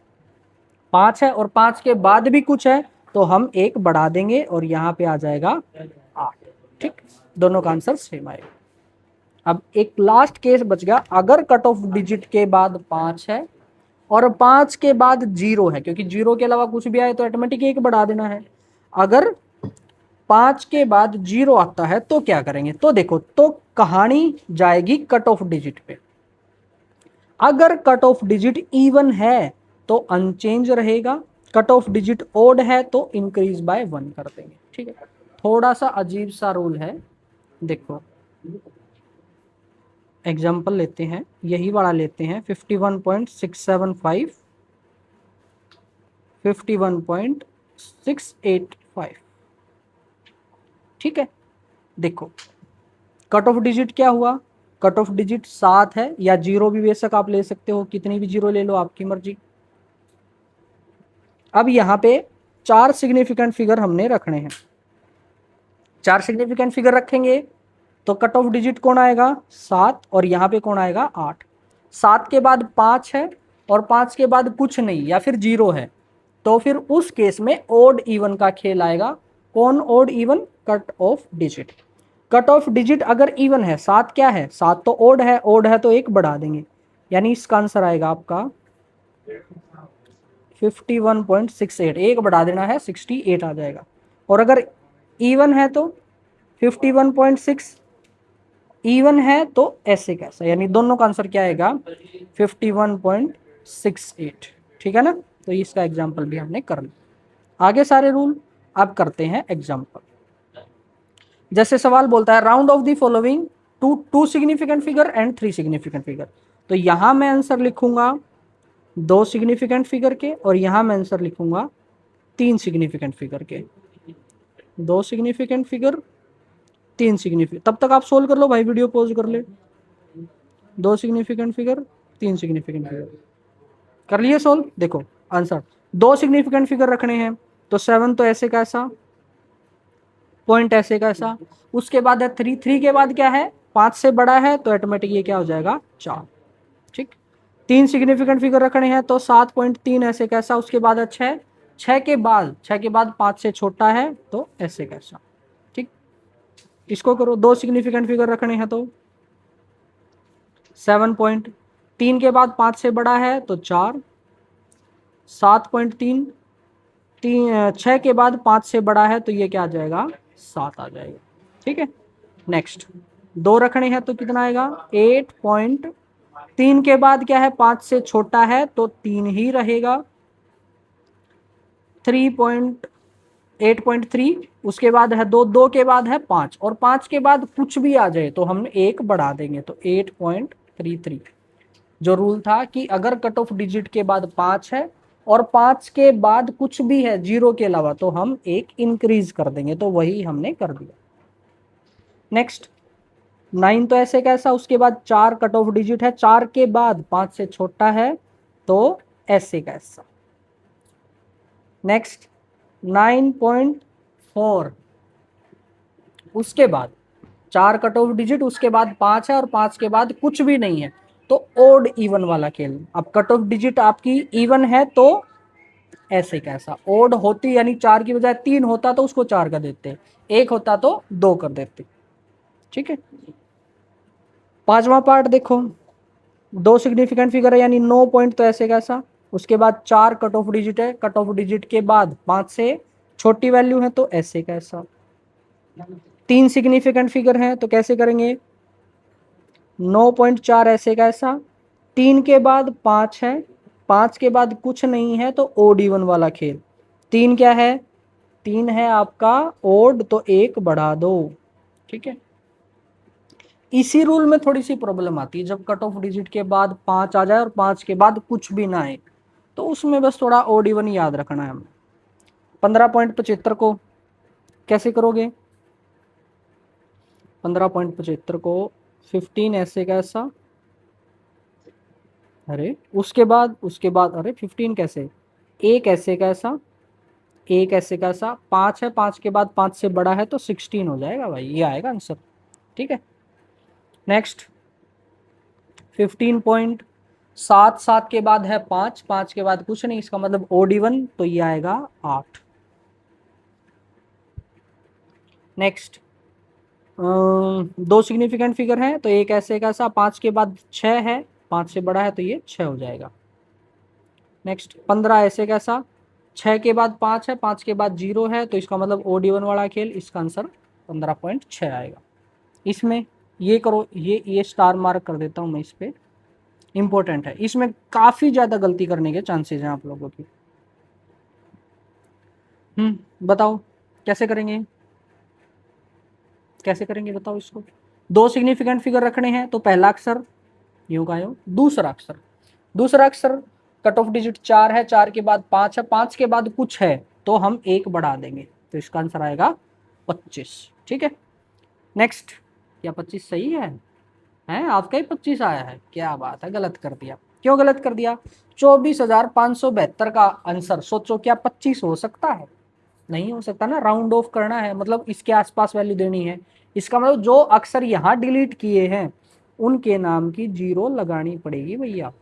Speaker 2: 5 है, और 5 के बाद भी कुछ है, तो हम 1 बढ़ा देंगे, और यहाँ पे आ जाएगा 8। ठीक, दोनों का आंसर सेम आएगा। अब एक लास्ट केस बच गया, अगर कट ऑफ डिजिट के बाद 5 है और 5 के बाद 0 है, क्योंकि 0 के अलावा कुछ भी आए तो ऑटोमेटिक 1 बढ़ा देना है। अगर 5 के बाद 0 आता है तो क्या करेंगे, तो देखो, तो कहानी जाएगी कट ऑफ डिजिट पे। अगर कट ऑफ डिजिट इवन है तो अनचेंज रहेगा, कट ऑफ डिजिट ओड है तो इंक्रीज बाय 1 कर देंगे। ठीक है, थोड़ा सा अजीब सा रूल है, देखो एग्जाम्पल लेते हैं, यही वाला लेते हैं 51.675, 51.685। ठीक है, देखो कट ऑफ डिजिट क्या हुआ, कट ऑफ डिजिट 7 है, या 0 भी बेशक आप ले सकते हो, कितनी भी 0 ले लो, आपकी मर्जी। अब यहाँ पे 4 सिग्निफिकेंट फिगर हमने रखने हैं, 4 सिग्निफिकेंट फिगर रखेंगे तो कट ऑफ डिजिट कौन आएगा 7, और यहाँ पे कौन आएगा 8। 7 के बाद 5 है, और 5 के बाद कुछ नहीं या फिर 0 है, तो फिर उस केस में ओड इवन का खेल आएगा। कौन odd even, cut off digit. Cut off digit अगर इवन है, 7 क्या है, 7 तो ओड है, ओड है तो 1 बढ़ा देंगे, यानी इसका आंसर आएगा आपका 51.68, 1 बढ़ा देना है 68 आ जाएगा। और अगर इवन है तो 51.6, इवन है तो ऐसे कैसा, यानी दोनों का आंसर क्या आएगा 51.68। ठीक है ना, तो इसका एग्जाम्पल भी हमने कर लिया। आगे सारे रूल अब करते हैं एग्जाम्पल। जैसे सवाल बोलता है round off the following two significant figure and 3 significant figure, तो यहां मैं आंसर लिखूंगा 2 सिग्निफिकेंट फिगर के, और यहां मैं आंसर लिखूंगा 3 सिग्निफिकेंट फिगर के। 2 सिग्निफिकेंट फिगर, 3 सिग्निफिकेंट, तब तक आप सोल्व कर लो भाई, वीडियो पॉज कर ले। 2 सिग्निफिकेंट फिगर, 3 सिग्निफिकेंट फिगर, कर लिए सोल्व। देखो आंसर, 2 सिग्निफिकेंट फिगर रखने हैं तो 7 तो ऐसे कैसा, पॉइंट ऐसे कैसा, उसके बाद है 3, 3 के बाद क्या है 5 से बड़ा है, तो ऑटोमेटिक ये क्या हो जाएगा 4। ठीक, 3 सिग्निफिकेंट फिगर रखने हैं तो 7.3 ऐसे कैसा, उसके बाद है 6, 6 के बाद 5 से छोटा है तो ऐसे कैसा। ठीक, इसको करो, 2 सिग्निफिकेंट फिगर रखने हैं तो 7.3 के बाद 5 से बड़ा है तो 4, 7.3, 6 के बाद 5 से बड़ा है तो ये क्या आ जाएगा 7 आ जाएगा। ठीक है, नेक्स्ट 2 रखने हैं तो कितना आएगा 8.3 के बाद क्या है 5 से छोटा है तो 3 ही रहेगा, 8.3, उसके बाद है 2, 2 के बाद है 5, और 5 के बाद कुछ भी आ जाए तो हम 1 बढ़ा देंगे, तो 8.33। जो रूल था कि अगर कट ऑफ डिजिट के बाद 5 है और 5 के बाद कुछ भी है 0 के अलावा, तो हम 1 इंक्रीज कर देंगे, तो वही हमने कर दिया। नेक्स्ट 9 तो ऐसे कैसा, उसके बाद 4 कट ऑफ डिजिट है, 4 के बाद 5 से छोटा है तो ऐसे कैसा। नेक्स्ट 9.4, उसके बाद 4 कट ऑफ डिजिट, उसके बाद 5 है और 5 के बाद कुछ भी नहीं है, तो ओड इवन वाला खेल। अब कट ऑफ डिजिट आपकी इवन है तो ऐसे कैसा, ओड होती यानी 4 की बजाय 3 होता तो उसको 4 कर देते, 1 होता तो 2 कर देते। ठीक है, पांचवा पार्ट देखो, 2 सिग्निफिकेंट फिगर है यानी 9 पॉइंट, तो ऐसे कैसा, उसके बाद 4 कट ऑफ डिजिट है, कट ऑफ डिजिट के बाद 5 से छोटी वैल्यू है तो ऐसे कैसा, 3 सिग्निफिकेंट फिगर है तो कैसे करेंगे, 9.4 ऐसे कैसा, 3 के बाद 5 है, 5 के बाद कुछ नहीं है तो ओड इवन वाला खेल। 3 क्या है, 3 है आपका ओड, तो 1 बढ़ा दो। ठीक है, इसी रूल में थोड़ी सी प्रॉब्लम आती है, जब कट ऑफ डिजिट के बाद 5 आ जाए और 5 के बाद कुछ भी ना आए, तो उसमें बस थोड़ा ओड इवन याद रखना है हमें। 15.75 को कैसे करोगे, 15.75 को 15 ऐसे कैसा, अरे उसके बाद अरे 15 कैसे, एक ऐसे कैसा, एक ऐसे कैसा, 5 है, 5 के बाद 5 से बड़ा है तो 16 हो जाएगा भाई, ये आएगा आंसर। ठीक है, नेक्स्ट 15.7, 7 के बाद है 5, 5 के बाद कुछ नहीं, इसका मतलब ओड इवन, तो ये आएगा 8। नेक्स्ट 2 सिग्निफिकेंट फिगर है तो एक ऐसे कैसा, 5 के बाद 6 है, 5 से बड़ा है तो ये 6 हो जाएगा। नेक्स्ट 15 ऐसे कैसा, 6 के बाद 5 है, 5 के बाद 0 है, तो इसका मतलब ओड इवन वाला खेल, इसका आंसर 15.6 आएगा। इसमें ये करो, ये स्टार मार्क कर देता हूं मैं इस पे, इंपॉर्टेंट है, इसमें काफी ज्यादा गलती करने के चांसेस हैं आप लोगों की। बताओ कैसे करेंगे, कैसे करेंगे बताओ इसको। 2 सिग्निफिकेंट फिगर रखने हैं तो पहला अक्षर यूं का यूं, दूसरा अक्षर कट ऑफ डिजिट 4 है, 4 के बाद 5 है, 5 के बाद कुछ है तो हम 1 बढ़ा देंगे, तो इसका आंसर आएगा 25। ठीक है, नेक्स्ट, क्या 25 सही है आपका ही 25 आया है, क्या बात है, गलत कर दिया। क्यों गलत कर दिया, 24,572 का आंसर सोचो क्या 25 हो सकता है, नहीं हो सकता ना, राउंड ऑफ करना है, मतलब इसके आसपास वैल्यू देनी है, इसका मतलब जो अक्षर यहाँ डिलीट किए हैं उनके नाम की 0 लगानी पड़ेगी भैया।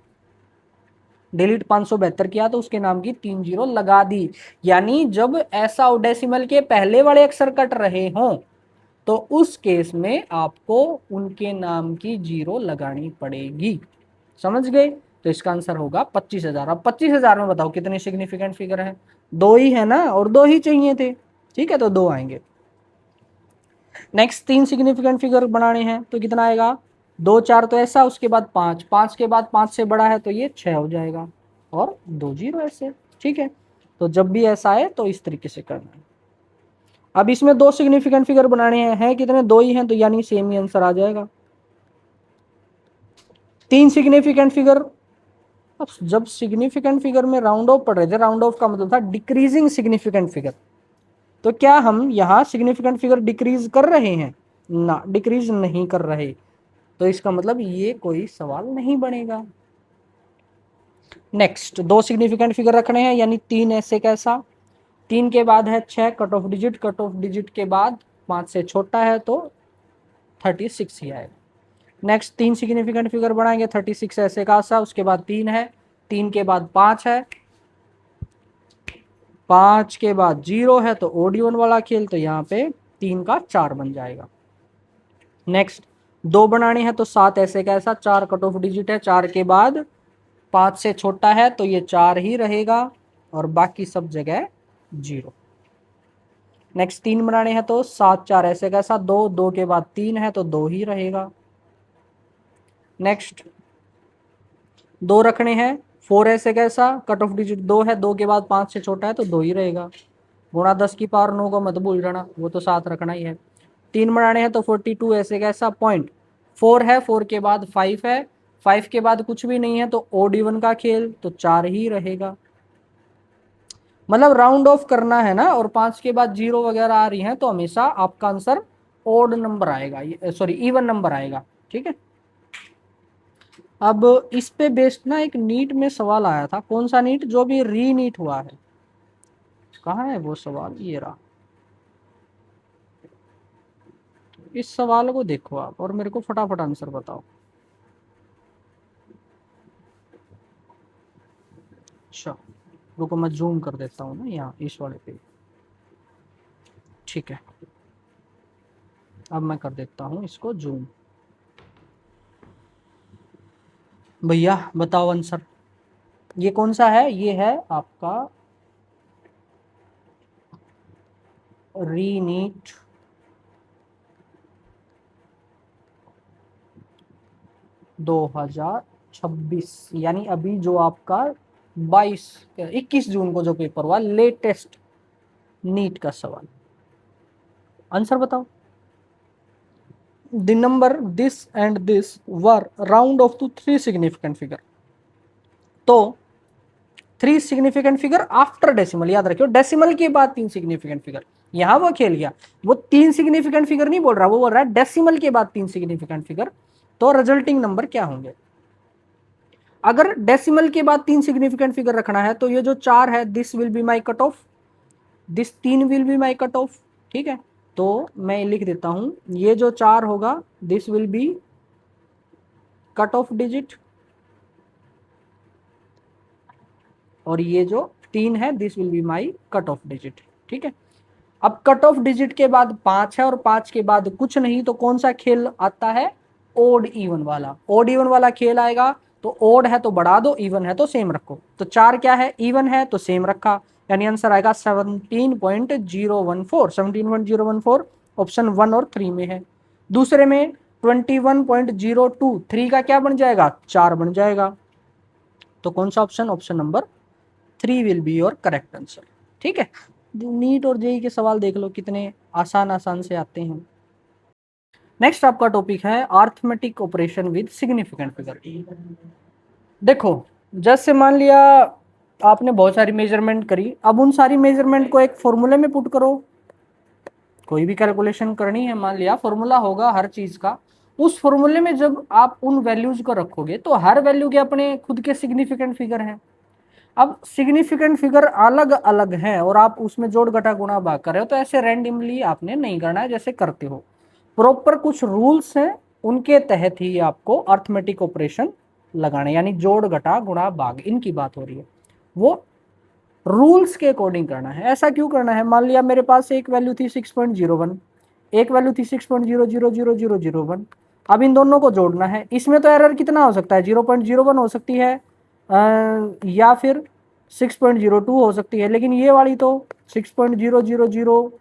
Speaker 2: डिलीट 572 किया तो उसके नाम की 3 0 लगा दी, यानी जब ऐसा डेसिमल के पहले वाले अक्षर कट रहे हों तो उस केस में आपको उनके नाम की 0 लगानी पड़ेगी। समझ गए, तो इसका आंसर होगा 25,000। अब 25,000 में बताओ कितने सिग्निफिकेंट फिगर है, 2 ही है ना, और 2 ही चाहिए थे। ठीक है, तो 2 आएंगे। नेक्स्ट 3 सिग्निफिकेंट फिगर बनाने हैं तो कितना आएगा, 2 4 तो ऐसा, उसके बाद 5, 5 के बाद 5 से बड़ा है तो ये 6 हो जाएगा, और 2 0 ऐसे। ठीक है, तो जब भी ऐसा आए तो इस तरीके से करना है। अब इसमें 2 सिग्निफिकेंट फिगर बनाने हैं कितने, 2 ही हैं, तो यानी सेम ही आंसर आ जाएगा। 3 सिग्निफिकेंट फिगर, अब जब सिग्निफिकेंट फिगर में राउंड ऑफ पढ़ रहे थे, राउंड ऑफ का मतलब था डिक्रीजिंग सिग्निफिकेंट फिगर, तो क्या हम यहाँ सिग्निफिकेंट फिगर डिक्रीज कर रहे हैं ना, डिक्रीज नहीं कर रहे, तो इसका मतलब ये कोई सवाल नहीं बनेगा। नेक्स्ट 2 सिग्निफिकेंट फिगर रखने हैं यानी 3 ऐसे कैसा, 3 के बाद है 6 cut off digit, cut off digit के बाद 5 से छोटा है तो 36 ही आएगा। नेक्स्ट 3 सिग्निफिकेंट फिगर बनाएंगे, 36 ऐसे का सा, उसके बाद 3 है, 3 के बाद 5 है, 5 के बाद 0 है तो ओड इवन वाला खेल, तो यहाँ पे 3 का 4 बन जाएगा। नेक्स्ट 2 बनाने हैं तो 7 ऐसे कैसा, 4 कट ऑफ डिजिट है, 4 के बाद 5 से छोटा है तो ये 4 ही रहेगा और बाकी सब जगह 0। नेक्स्ट 3 बनाने हैं तो 7 4 ऐसे कैसा, 2 2 के बाद 3 है तो 2 ही रहेगा। नेक्स्ट 2 रखने हैं, 4 ऐसे कैसा, कट ऑफ डिजिट 2 है, 2 के बाद 5 से छोटा है तो 2 ही रहेगा। गुणा 10 की पावर 9 को मत भूल जाना, वो तो 7 रखना ही है। 3 बनाने हैं तो 42 ऐसे कैसा, पॉइंट 4 है, 4 के बाद 5 है, 5 के बाद कुछ भी नहीं है तो ओड इवन का खेल, तो 4 ही रहेगा। मतलब राउंड ऑफ करना है ना, और 5 के बाद 0 वगैरह आ रही हैं तो हमेशा आपका आंसर ओड नंबर आएगा, सॉरी इवन नंबर आएगा। ठीक है, अब इस पे बेस्ड ना एक नीट में सवाल आया था, कौन सा नीट, जो भी री नीट हुआ है, कहाँ है वो सवाल, ये रहा। इस सवाल को देखो आप और मेरे को फटाफट आंसर बताओ। अच्छा रुको, मैं जूम कर देता हूँ ना यहाँ इस वाले पे। ठीक है, अब मैं कर देता हूँ इसको जूम। भैया बताओ आंसर, ये कौन सा है? ये है आपका रीनीट 2026, यानी अभी जो आपका 21 जून को जो पेपर हुआ, लेटेस्ट नीट का सवाल। आंसर बताओ। The number this and this were round off to 3 significant figure. तो 3 सिग्निफिकेंट फिगर आफ्टर डेसिमल, याद रखियो डेसिमल के बाद 3 सिग्निफिकेंट फिगर। यहां वो खेल गया, वो 3 सिग्निफिकेंट फिगर नहीं बोल रहा, वो बोल रहा है डेसिमल के बाद 3 सिग्निफिकेंट फिगर। तो रिजल्टिंग नंबर क्या होंगे? अगर डेसिमल के बाद 3 सिग्निफिकेंट फिगर रखना है तो ये जो 4 है, this will be my cut off, this 3 will be my cut off. ठीक है, तो मैं लिख देता हूं, ये जो 4 होगा this will be cut off digit, और ये जो 3 है this will be my cut off digit. ठीक है, अब कट ऑफ डिजिट के बाद 5 है और 5 के बाद कुछ नहीं, तो कौन सा खेल आता है? ओड इवन वाला। ओड इवन वाला खेल आएगा, तो ओड है तो बढ़ा दो, इवन है तो सेम रखो। तो 4 क्या है? इवन है तो सेम रखा, यानी आंसर आएगा 17.014। 17.014 ऑप्शन 1 और 3 में है। दूसरे में 21.02, 3 का क्या बन जाएगा? 4 बन जाएगा। तो कौन सा option? Option number 3 will be your correct answer. ठीक है, नीट और जेई के सवाल देख लो कितने आसान आसान से आते हैं। नेक्स्ट आपका टॉपिक है arithmetic operation with significant figure. देखो, जैसे मान लिया आपने बहुत सारी मेजरमेंट करी, अब उन सारी मेजरमेंट को एक फॉर्मूले में पुट करो। कोई भी कैलकुलेशन करनी है, मान लिया फॉर्मूला होगा हर चीज का, उस फॉर्मूले में जब आप उन वैल्यूज को रखोगे तो हर वैल्यू के अपने खुद के सिग्निफिकेंट फिगर हैं। अब सिग्निफिकेंट फिगर अलग अलग हैं और आप उसमें जोड़ घटा गुणा भाग कर रहे हो, तो ऐसे रैंडमली आपने नहीं करना है जैसे करते हो। प्रॉपर कुछ रूल्स हैं, उनके तहत ही आपको अर्थमेटिक ऑपरेशन लगाना है, यानी जोड़ घटा गुणा भाग इनकी बात हो रही है, वो रूल्स के अकॉर्डिंग करना है। ऐसा क्यों करना है? मान लिया मेरे पास एक वैल्यू थी 6.01, एक वैल्यू थी 6.0000001। अब इन दोनों को जोड़ना है, इसमें तो एरर कितना हो सकता है? 0.01 हो सकती है, या फिर 6.02 हो सकती है, लेकिन ये वाली तो 6.0002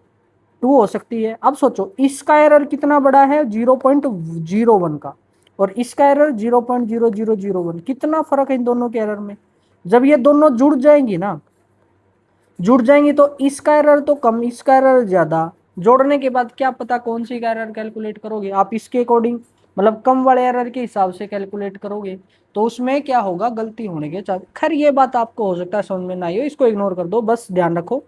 Speaker 2: हो सकती है। अब सोचो इसका एरर कितना बड़ा है? 0.01 का, और इसका एरर 0.0001। कितना फर्क है इन दोनों के एरर में। जब ये दोनों जुड़ जाएंगी ना, जुड़ जाएंगी तो इसका एरर तो कम, इसका एरर ज्यादा। जोड़ने के बाद क्या पता कौन सी का एरर कैलकुलेट करोगे आप, इसके अकॉर्डिंग, मतलब कम वाले एरर के हिसाब से कैलकुलेट करोगे, तो उसमें क्या होगा? गलती होने के चांस। खैर ये बात आपको हो सकता है समझ में ना आई हो, इसको इग्नोर कर दो। बस ध्यान रखो,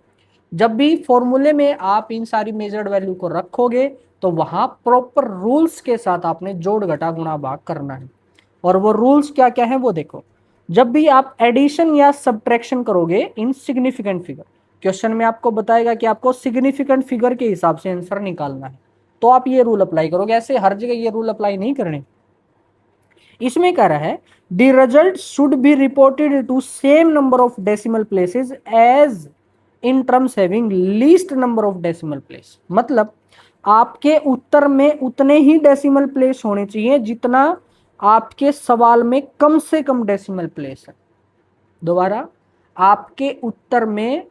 Speaker 2: जब भी फॉर्मूले में आप इन सारी मेजर्ड वैल्यू को रखोगे तो वहां प्रॉपर रूल्स के साथ आपने जोड़ घटा गुणा भाग करना है। और वो रूल्स क्या क्या है वो देखो। जब भी आप एडिशन या सब्ट्रैक्शन करोगे इन सिग्निफिकेंट फिगर, क्वेश्चन में आपको बताएगा कि आपको सिग्निफिकेंट फिगर के हिसाब से आंसर निकालना है, तो आप ये रूल अप्लाई करोगे। ऐसे हर जगह ये रूल अप्लाई नहीं करने। इसमें कह रहा है the result should be reported to same number of decimal places as in terms having least number of decimal place. मतलब आपके उत्तर में उतने ही डेसिमल प्लेस होने चाहिए जितना आपके सवाल में कम से कम डेसिमल प्लेस है। दोबारा, आपके उत्तर में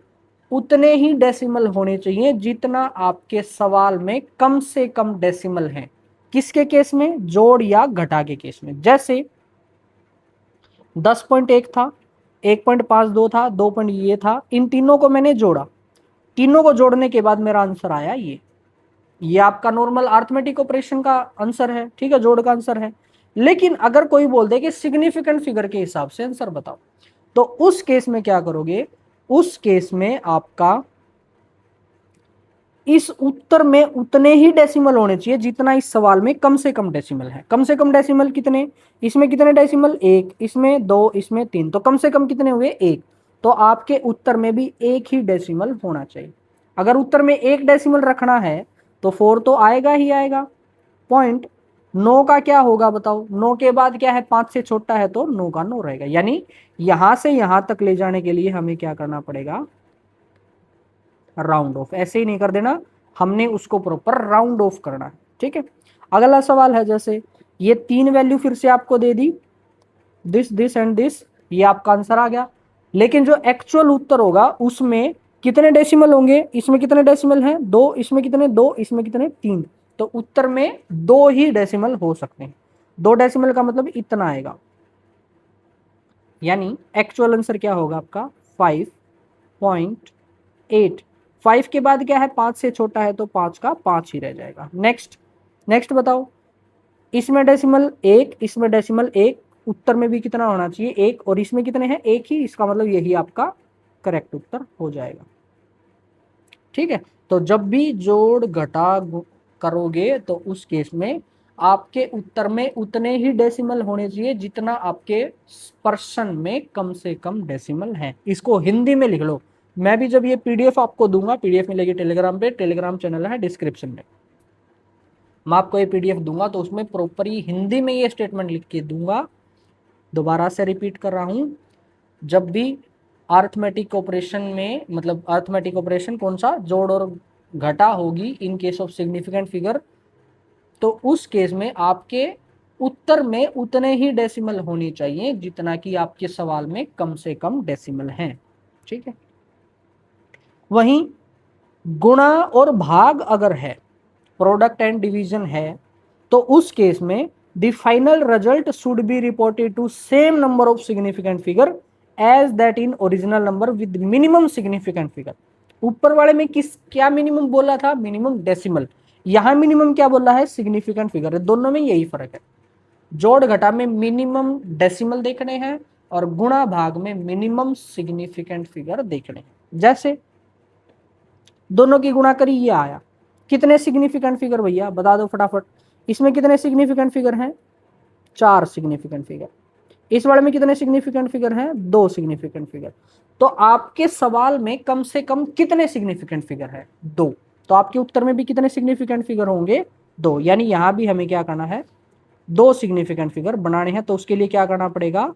Speaker 2: उतने ही डेसिमल होने चाहिए जितना आपके सवाल में कम से कम डेसिमल हैं। किसके केस में? जोड़ या घटा के केस में। जैसे 10.1 था, 1.52 था, 2 ये था, इन तीनों को मैंने जोड़ा, तीनों को जोड़ने के बाद मेरा आंसर आया ये आपका नॉर्मल अर्थमेटिक ऑपरेशन का आंसर है। ठीक है, जोड़ का आंसर है। लेकिन अगर कोई बोल दे कि सिग्निफिकेंट फिगर के हिसाब से आंसर बताओ, तो उस केस में क्या करोगे? उस केस में आपका इस उत्तर में उतने ही डेसिमल होने चाहिए जितना इस सवाल में कम से कम डेसिमल है। कम से कम डेसिमल कितने? इसमें कितने डेसिमल? 1, इसमें 2, इसमें 3, तो कम से कम कितने हुए? 1। तो आपके उत्तर में भी एक ही डेसिमल होना चाहिए। अगर उत्तर में एक डेसिमल रखना है तो 4 तो आएगा ही आएगा। पॉइंट 9 का क्या होगा बताओ, 9 के बाद क्या है, 5 से छोटा है तो 9 का 9 रहेगा। यानी यहां से यहां तक ले जाने के लिए हमें क्या करना पड़ेगा, राउंड ऑफ। ऐसे ही नहीं कर देना, हमने उसको प्रॉपर राउंड ऑफ करना है। ठीक है, अगला सवाल है, जैसे ये 3 वैल्यू फिर से आपको दे दी, दिस दिस एंड दिस, ये आपका आंसर आ गया। लेकिन जो एक्चुअल उत्तर होगा उसमें कितने डेसिमल होंगे, इसमें कितने डेसिमल हैं, 2, इसमें कितने, 2, इसमें कितने, 3। तो उत्तर में 2 ही डेसिमल हो सकते हैं। 2 डेसिमल का मतलब इतना आएगा, यानी एक्चुअल आंसर क्या होगा आपका 5.8। 5 के बाद क्या है, 5 से छोटा है तो 5 का 5 ही रह जाएगा। नेक्स्ट बताओ, इसमें डेसिमल 1, इसमें डेसिमल 1, उत्तर में भी कितना होना चाहिए, 1, और इसमें कितने हैं, 1 ही, इसका मतलब यही आपका करेक्ट उत्तर हो जाएगा। ठीक है, तो जब भी जोड़ घटा करोगे तो उस केस में आपके उत्तर में उतने ही डेसिमल होने चाहिए जितना आपके पर्सन में कम से कम डेसिमल हैं। इसको हिंदी में लिख लो। मैं भी जब ये पीडीएफ आपको दूंगा, पीडीएफ मिलेगी टेलीग्राम पे, टेलीग्राम चैनल है डिस्क्रिप्शन में, मैं आपको ये पीडीएफ दूंगा तो उसमें प्रॉपर ही हिंदी में ये स्टेटमेंट लिख के दूंगा। दोबारा से रिपीट कर रहा हूं, जब भी अर्थमेटिक ऑपरेशन में, मतलब अर्थमेटिक ऑपरेशन कौन सा, जोड़ और घटा होगी in case of significant figure, तो उस केस में आपके उत्तर में उतने ही डेसिमल होने चाहिए जितना कि आपके सवाल में कम से कम डेसिमल हैं। ठीक है, वहीं गुणा और भाग अगर है, प्रोडक्ट एंड डिवीजन है, तो उस केस में the final result should be reported to same number of significant figure as that in original number with minimum significant figure. ऊपर वाले में क्या मिनिमम बोला था, मिनिमम डेसिमल, यहां मिनिमम क्या बोला है, सिग्निफिकेंट फिगर। दोनों में यही फर्क है, जोड़ घटा में मिनिमम डेसिमल देखने हैं और गुणा भाग में मिनिमम सिग्निफिकेंट फिगर देखने हैं। जैसे दोनों की गुणा करी, ये आया, कितने सिग्निफिकेंट फिगर भैया बता दो फटाफट। इसमें कितने सिग्निफिकेंट फिगर हैं, 4 सिग्निफिकेंट फिगर। इस वाले में कितने सिग्निफिकेंट फिगर हैं, 2 सिग्निफिकेंट फिगर। तो आपके सवाल में कम से कम कितने सिग्निफिकेंट फिगर है, 2। तो आपके उत्तर में भी कितने सिग्निफिकेंट फिगर होंगे, 2। यानी यहां भी हमें क्या करना है, 2 सिग्निफिकेंट फिगर बनाने हैं। तो उसके लिए क्या करना पड़ेगा,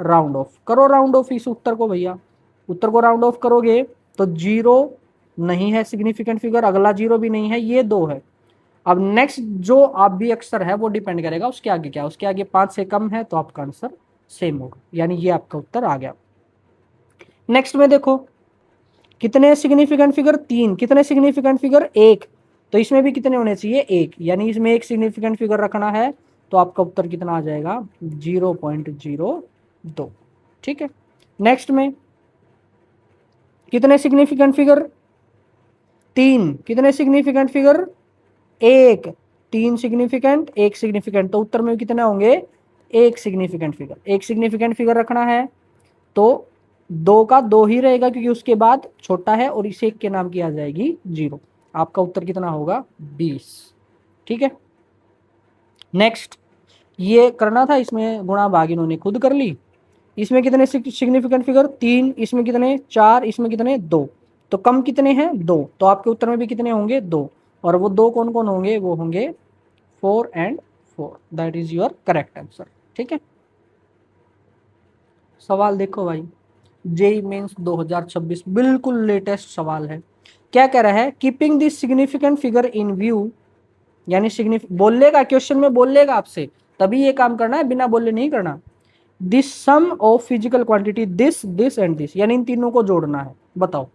Speaker 2: राउंड ऑफ करो, राउंड ऑफ इस उत्तर को भैया। उत्तर को राउंड ऑफ करोगे तो 0 नहीं है सिग्निफिकेंट फिगर, अगला 0 भी नहीं है, ये 2 है। अब नेक्स्ट जो आप भी अक्सर है वो डिपेंड करेगा उसके आगे क्या, उसके आगे 5 से कम है तो आपका आंसर सेम होगा, यानी ये आपका उत्तर आ गया। नेक्स्ट में देखो, कितने सिग्निफिकेंट फिगर, 3, कितने सिग्निफिकेंट फिगर, 1। तो इसमें भी कितने होने चाहिए, 1, यानी इसमें एक सिग्निफिकेंट फिगर रखना है तो आपका उत्तर कितना आ जाएगा, 0.02। ठीक है, नेक्स्ट में कितने सिग्निफिकेंट फिगर, 3, कितने सिग्निफिकेंट फिगर, 1, 3 सिग्निफिकेंट, 1 सिग्निफिकेंट, तो उत्तर में कितने होंगे, 1 सिग्निफिकेंट फिगर। 1 सिग्निफिकेंट फिगर रखना है तो 2 का 2 ही रहेगा क्योंकि उसके बाद छोटा है और इसे 1 के नाम की आ जाएगी 0। आपका उत्तर कितना होगा, 20। ठीक है, नेक्स्ट ये करना था, इसमें गुणा भाग इन्होंने खुद कर ली। इसमें कितने सिग्निफिकेंट फिगर, 3, इसमें कितने, 4, इसमें कितने, 2। तो कम कितने हैं, 2। तो आपके उत्तर में भी कितने होंगे, 2। और वो 2 कौन कौन होंगे, वो होंगे 4 and 4। That is your correct answer. ठीक है, सवाल देखो भाई, जेई मेंस 2026 बिल्कुल लेटेस्ट सवाल है। क्या कह रहा है, keeping this significant figure in view, यानी बोलेगा, क्वेश्चन में बोलेगा आपसे, तभी ये काम करना है, बिना बोले नहीं करना। This sum of physical quantity this this and this, यानी इन तीनों को जोड़ना है। बताओ,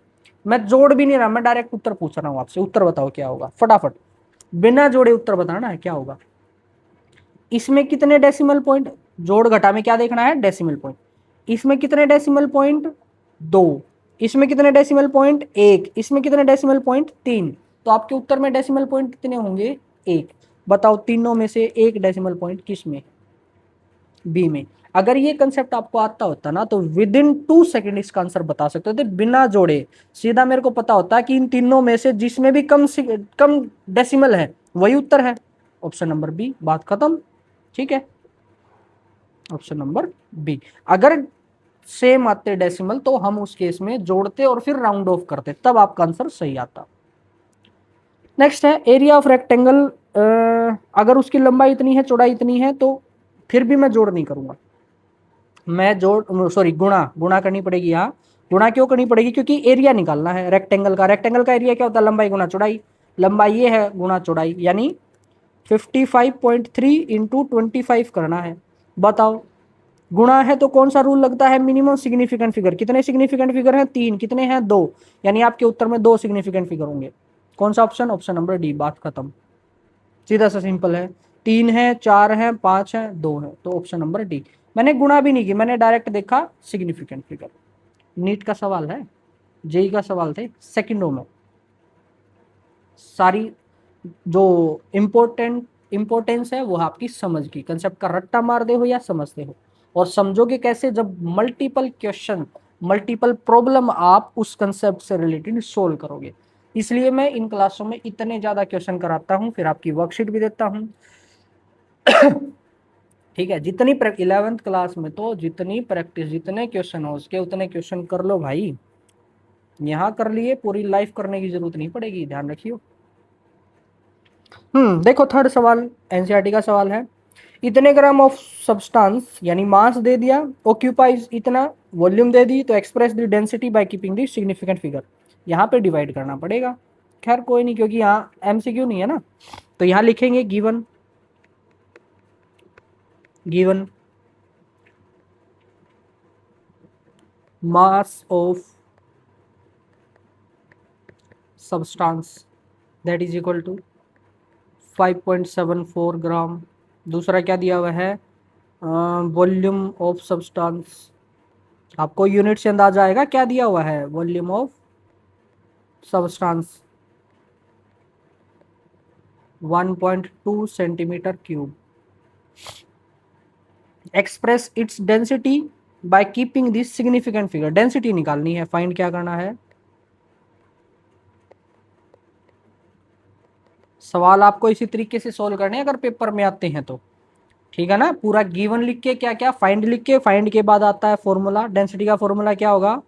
Speaker 2: मैं जोड़ भी नहीं रहा, मैं डायरेक्ट उत्तर पूछ रहा हूं आपसे। उत्तर बताओ क्या होगा, फटाफट बिना जोड़े उत्तर बताना है क्या होगा। इसमें कितने डेसिमल पॉइंट, जोड़ घटा में क्या देखना है, डेसिमल पॉइंट। इसमें कितने डेसिमल पॉइंट, 2। इसमें कितने डेसिमल पॉइंट, 1। इसमें कितने डेसिमल पॉइंट, 3। तो आपके उत्तर में डेसिमल पॉइंट कितने होंगे, 1। बताओ तीनों में से 1 डेसिमल पॉइंट किस में, बी में। अगर ये कंसेप्ट आपको आता होता ना तो विद इन 2 सेकेंड इसका आंसर बता सकते थे बिना जोड़े। सीधा मेरे को पता होता कि इन तीनों में से जिसमें भी कम डेसिमल है वही उत्तर है। ऑप्शन नंबर बी, बात खत्म। ठीक है, ऑप्शन नंबर बी। अगर सेम आते डेसिमल तो हम उस केस में जोड़ते और फिर राउंड ऑफ करते, तब आपका आंसर सही आता। नेक्स्ट है एरिया ऑफ रेक्टेंगल, अगर उसकी लंबाई इतनी है चौड़ाई इतनी है तो फिर भी मैं जोड़ नहीं करूंगा, मैं गुणा करनी पड़ेगी। यहाँ गुणा क्यों करनी पड़ेगी, क्योंकि एरिया निकालना है रेक्टेंगल का। रेक्टेंगल का एरिया क्या होता है, लंबाई गुना चौड़ाई। लंबाई ये है गुना चौड़ाई, यानी 55.3 इंटू 25 करना है। बताओ गुणा है तो कौन सा रूल लगता है, मिनिमम सिग्निफिकेंट फिगर। कितने सिग्निफिकेंट फिगर हैं, 3। कितने हैं, 2, यानी आपके उत्तर में 2 सिग्निफिकेंट फिगर होंगे। कौन सा ऑप्शन, ऑप्शन नंबर डी, बात खत्म। सीधा सा सिंपल है, 3 है, 4 है, 5 है, 2 है, तो ऑप्शन नंबर डी। मैंने गुणा भी नहीं की, मैंने डायरेक्ट देखा सिग्निफिकेंट फिगर। नीट का सवाल है, जेई का सवाल थे, सेकंडों में सारी जो इंपॉर्टेंस है वो आपकी समझ की, कंसेप्ट का रट्टा मार दे हो या समझते हो। और समझोगे कैसे, जब मल्टीपल क्वेश्चन, मल्टीपल प्रॉब्लम आप उस कंसेप्ट से रिलेटेड सोल्व करोगे। इसलिए मैं इन क्लासों में इतने ज़्यादा क्वेश्चन कराता हूँ, फिर आपकी वर्कशीट भी देता हूँ। ठीक है, जितनी 11th क्लास में तो जितनी प्रैक्टिस, जितने क्वेश्चन हो उसके उतने क्वेश्चन कर लो भाई। यहाँ कर लिए, पूरी लाइफ करने की जरूरत नहीं पड़ेगी, ध्यान रखियो। देखो थर्ड सवाल एनसीईआरटी का सवाल है, इतने ग्राम ऑफ सब्सटेंस यानी मास दे दिया, ऑक्यूपाइज इतना, वॉल्यूम दे दी, तो express the density by keeping the significant figure. यहाँ पे डिवाइड करना पड़ेगा, खैर कोई नहीं, क्योंकि यहाँ एमसीक्यू नहीं है ना, तो यहाँ लिखेंगे given mass of substance that is equal to 5.74 gram. दूसरा क्या दिया हुआ है, वॉल्यूम ऑफ सब्सटेंस, आपको यूनिट से अंदाजा आएगा क्या दिया हुआ है, volume of substance 1.2 centimetre cube. Express its density by keeping this significant figure. Density निकालनी है, फाइंड क्या करना है, सवाल आपको इसी तरीके से सोल्व करने हैं अगर पेपर में आते हैं तो, ठीक है ना। पूरा गिवन लिख के क्या क्या फाइंड लिख के, फाइंड के बाद आता है फॉर्मूला, डेंसिटी का फॉर्मूला क्या होगा,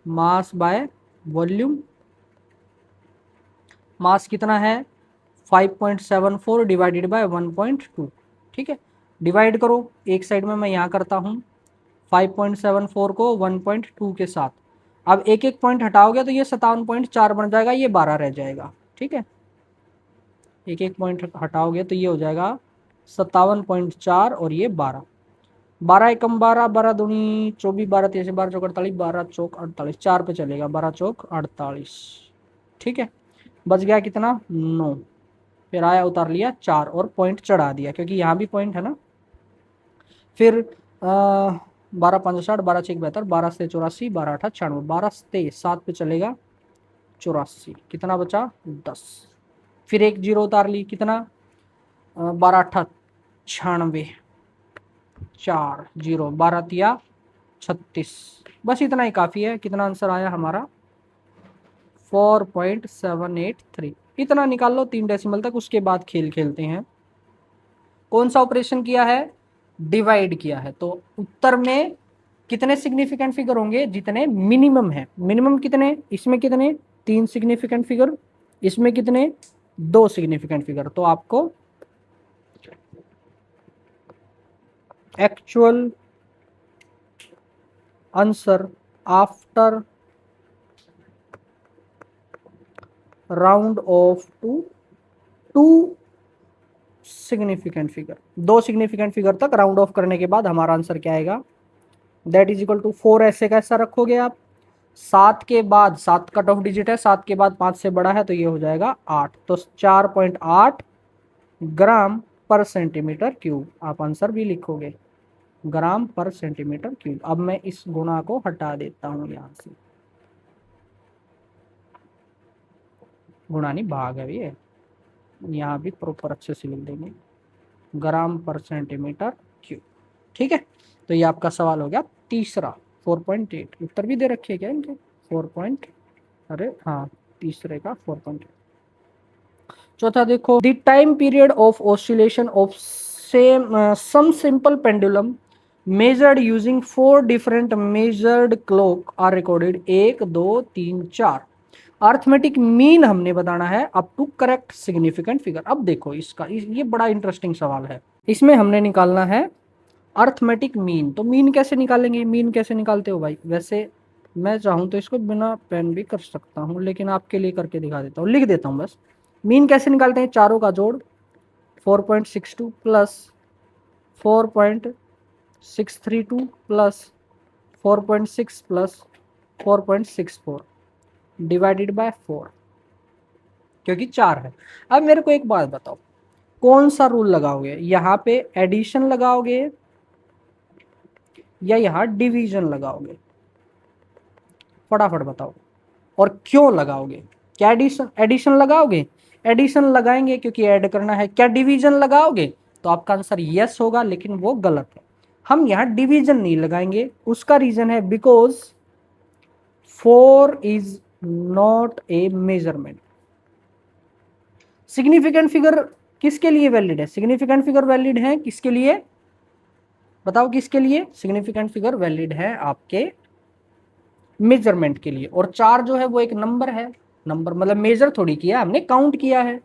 Speaker 2: मास बाय वॉल्यूम। मास कितना है 5.74 डिवाइडेड बाय 1.2, ठीक है। डिवाइड करो, एक साइड में मैं यहाँ करता हूँ 5.74 को 1.2 के साथ। अब एक एक पॉइंट हटाओगे तो ये 57.4 बन जाएगा, ये 12 रह जाएगा, ठीक है। एक एक पॉइंट हटाओगे तो ये हो जाएगा 57.4 और ये 12। 12 एकम 12, 12 दूनी 24, 12 तेईस 12 चौक 48, 12 चौक 48, 4 पे चलेगा, 12 चौक 48, ठीक है। बच गया कितना 9, फिर आया उतार लिया 4 और पॉइंट चढ़ा दिया, क्योंकि यहाँ भी पॉइंट है ना। फिर 12 5 60, 12 6 72, 12 से 84, 12 8 96, 12 से 7 पे चलेगा 84, कितना बचा 10। फिर एक जीरो उतार ली, कितना 12 8 96, 4 जीरो, 12 तिया 36, बस इतना ही काफ़ी है। कितना आंसर आया हमारा 4.783। इतना निकाल लो 3 डेसिमल तक, उसके बाद खेल खेलते हैं। कौन सा ऑपरेशन किया है, डिवाइड किया है, तो उत्तर में कितने सिग्निफिकेंट फिगर होंगे, जितने मिनिमम है। मिनिमम कितने, इसमें कितने 3 सिग्निफिकेंट फिगर, इसमें कितने 2 सिग्निफिकेंट फिगर, तो आपको actual answer after round off to 2 significant figure, 2 significant figure तक राउंड ऑफ करने के बाद हमारा आंसर क्या आएगा, दैट इज इक्वल टू 4। ऐसे कैसा रखोगे आप, 7 के बाद, 7 कट ऑफ डिजिट है, 7 के बाद 5 से बड़ा है तो ये हो जाएगा 8, तो 4.8 ग्राम पर सेंटीमीटर क्यूब, आप आंसर भी लिखोगे ग्राम पर सेंटीमीटर क्यूब। अब मैं इस गुणा को हटा देता हूं यहां से, गुणा नहीं भाग है ये, यहाँ भी प्रॉपर अच्छे से लिख देंगे ग्राम पर सेंटीमीटर क्यूब, ठीक है। तो ये आपका सवाल हो गया तीसरा 4.8। उत्तर भी दे रखे क्या इनके 4. अरे हाँ, तीसरे का 4.8। चौथा देखो, the time period of oscillation of same sum simple pendulum measured using 4 different measured clock are recorded 1 2 3 4। Arithmetic mean हमने बताना है up to correct significant figure. अब देखो इसका ये बड़ा इंटरेस्टिंग सवाल है। इसमें हमने निकालना है अर्थमेटिक मीन। तो मीन कैसे निकालेंगे, मीन कैसे निकालते हो भाई? वैसे मैं चाहूँ तो इसको बिना पेन भी कर सकता हूँ, लेकिन आपके लिए करके दिखा देता हूँ, लिख देता हूँ बस। मीन कैसे निकालते हैं? चारों का जोड़ 4.62 plus 4.632 plus 4.6 plus 4.64 divided by 4, क्योंकि 4 है। अब मेरे को एक बात बताओ, कौन सा रूल लगाओगे? यहाँ पे एडिशन लगाओगे या यहाँ डिवीजन लगाओगे? फटाफट बताओ। और क्यों लगाओगे? क्या एडिशन एडिशन लगाओगे? एडिशन लगाएंगे क्योंकि ऐड करना है। क्या डिवीजन लगाओगे? तो आपका आंसर यस होगा, लेकिन वो गलत है। हम यहाँ डिवीजन नहीं लगाएंगे। उसका रीजन है because 4 is not a measurement. Significant figure किसके लिए वैलिड है? सिग्निफिकेंट फिगर वैलिड है किसके लिए? बताओ किसके लिए? सिग्निफिकेंट फिगर वैलिड है आपके मेजरमेंट के लिए। और 4 जो है वो एक नंबर है। नंबर मतलब मेजर थोड़ी किया, हमने काउंट किया है।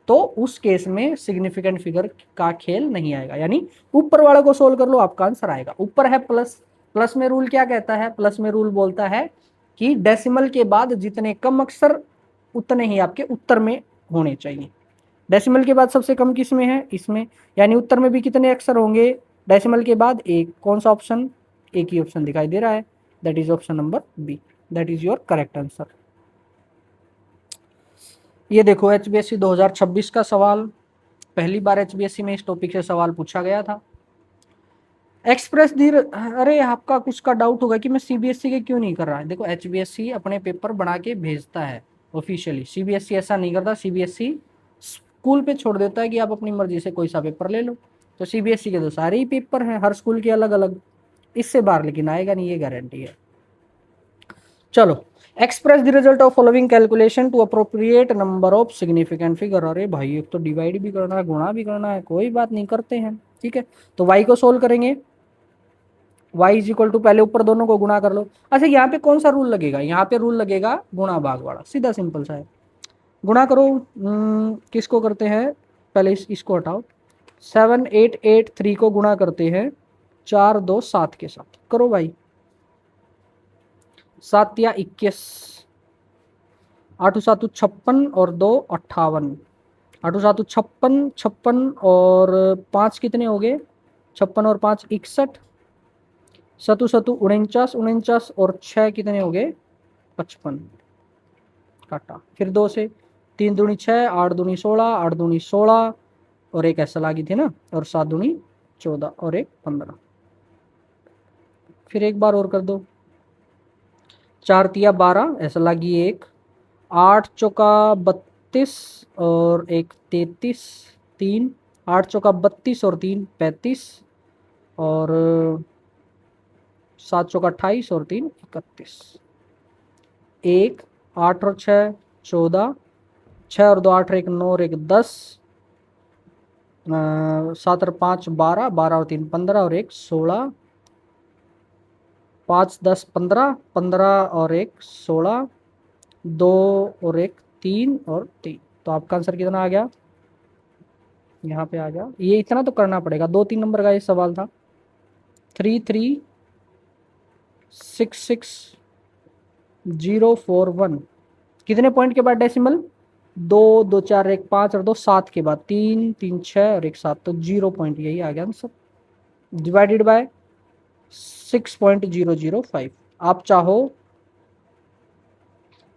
Speaker 2: तो उस केस में सिग्निफिकेंट फिगर का खेल नहीं आएगा। यानी ऊपर वाले को सोल्व कर लो, आपका आंसर आएगा। ऊपर है प्लस, प्लस में रूल क्या कहता है? प्लस में रूल बोलता है कि डेसिमल के बाद जितने कम अक्षर उतने ही आपके उत्तर में होने चाहिए। डेसिमल के बाद सबसे कम किस में है? इसमें। यानी उत्तर में भी कितने अक्षर होंगे डेसिमल के बाद? एक। कौन सा ऑप्शन? एक ही ऑप्शन दिखाई दे रहा है, that is option number B. That is your correct answer. ये देखो HBSC 2026 का सवाल। पहली बार HBSC में इस टॉपिक से सवाल पूछा गया था। एक्सप्रेस धीर, अरे आपका कुछ का डाउट होगा कि मैं CBSE के क्यों नहीं कर रहा है। देखो HBSC अपने पेपर बना के भेजता है ऑफिशियली, CBSE ऐसा नहीं करता। CBSE स्कूल पे छोड़ देता है कि आप अपनी मर्जी से कोई सा पेपर ले लो। तो CBSE के तो सारे ही पेपर हैं, हर स्कूल के अलग अलग। इससे बाहर लेकिन आएगा नहीं, ये गारंटी है। चलो, express the result of following calculation to appropriate number of significant figure. अरे भाई एक तो डिवाइड भी करना है, गुणा भी करना है, कोई बात नहीं, करते हैं। ठीक है, तो y को सोल्व करेंगे। y इज इक्वल टू, पहले ऊपर दोनों को गुणा कर लो। अच्छा यहाँ पे कौन सा रूल लगेगा? यहाँ पे रूल लगेगा गुणा भाग वाला, सीधा सिंपल सा है। गुणा करो। किसको करते हैं? पहले इसको हटाओ। 7883 को गुणा करते हैं 4 2 7 के साथ। करो भाई। 7 या 21, 8 7 56 और 2 58। 8 7 56, 56 और 5 कितने हो गए? 56 और 5 61। 7 7 49, 49 और 6 कितने हो गए? 55। काटा, फिर 2 से 3 दूनी 6, 8 दूनी 16, 8 दूनी 16 और एक ऐसा लागी थी ना, और 7 दूनी 14 और एक 15। फिर एक बार और कर दो। 4 तिया 12, ऐसा लागी एक। 8 चौका 32 और एक 33, 3। 8 चौका 32 और 3 35 और 7 चौका 28 और 3 31। 1 8 और 6 14, 6 और 2 8 और 1 9 और 1 10, 7 और 5 12, 12 और 3 15 और 1 16, 5 10 15, 15 और 1 16, 2 और 1 3 और 3। तो आपका आंसर कितना आ गया? यहाँ पे आ गया। ये इतना तो करना पड़ेगा, 2-3 नंबर का ये सवाल था। 3366041। कितने पॉइंट के बाद डेसिमल? 2 2 4 1 5 और 2 7 के बाद 3 3 6 और 1 7। तो 0 पॉइंट, यही आ गया आंसर। Divided by 6.005। आप चाहो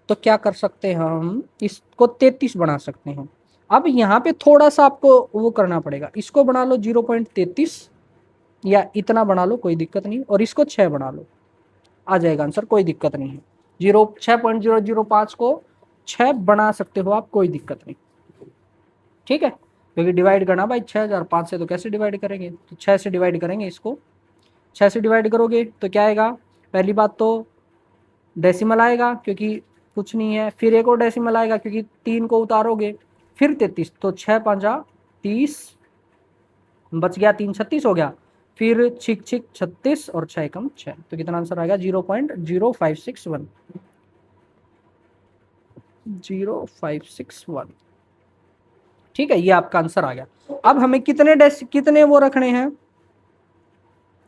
Speaker 2: तो क्या कर सकते हैं, हम इसको 33 बना सकते हैं। अब यहाँ पे थोड़ा सा आपको वो करना पड़ेगा, इसको बना लो 0.33 या इतना बना लो, कोई दिक्कत नहीं। और इसको 6 बना लो, आ जाएगा आंसर, कोई दिक्कत नहीं है। 6.005 को 6 बना सकते हो आप, कोई दिक्कत नहीं। ठीक है, क्योंकि डिवाइड करना भाई 6000, 5 से तो कैसे डिवाइड करेंगे? तो 6 से डिवाइड करेंगे इसको। 6 से डिवाइड करोगे तो क्या आएगा? पहली बात तो डेसिमल आएगा क्योंकि कुछ नहीं है, फिर एक और डेसिमल आएगा क्योंकि 3 को उतारोगे, फिर 33। तो 6 5 30 बच गया, 3 36 हो गया। फिर छिक छिक 36 और 6 कम 6, तो कितना आंसर आएगा 0.0561, 0561। ठीक है, ये आपका आंसर आ गया। अब हमें कितने वो रखने हैं,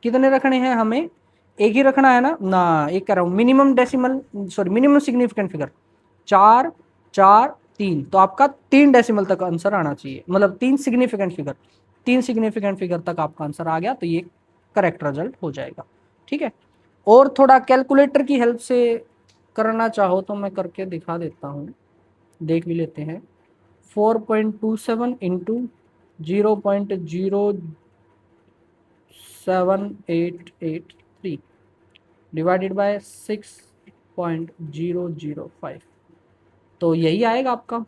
Speaker 2: कितने रखने हैं हमें, एक ही रखना है ना एक कह रहा हूँ, minimum decimal sorry minimum significant figure 4 4 3, तो आपका 3 डेसिमल तक आंसर आना चाहिए, मतलब 3 सिग्निफिकेंट फिगर तक आपका आंसर आ गया, तो ये करेक्ट रिजल्ट हो जाएगा। ठीक है, और थोड़ा कैलकुलेटर की हेल्प से करना चाहो तो मैं करके दिखा देता हूँ, देख भी लेते हैं। 4.27 इंटू 0.07883 डिवाइडेड बाय 6.005, तो यही आएगा आपका।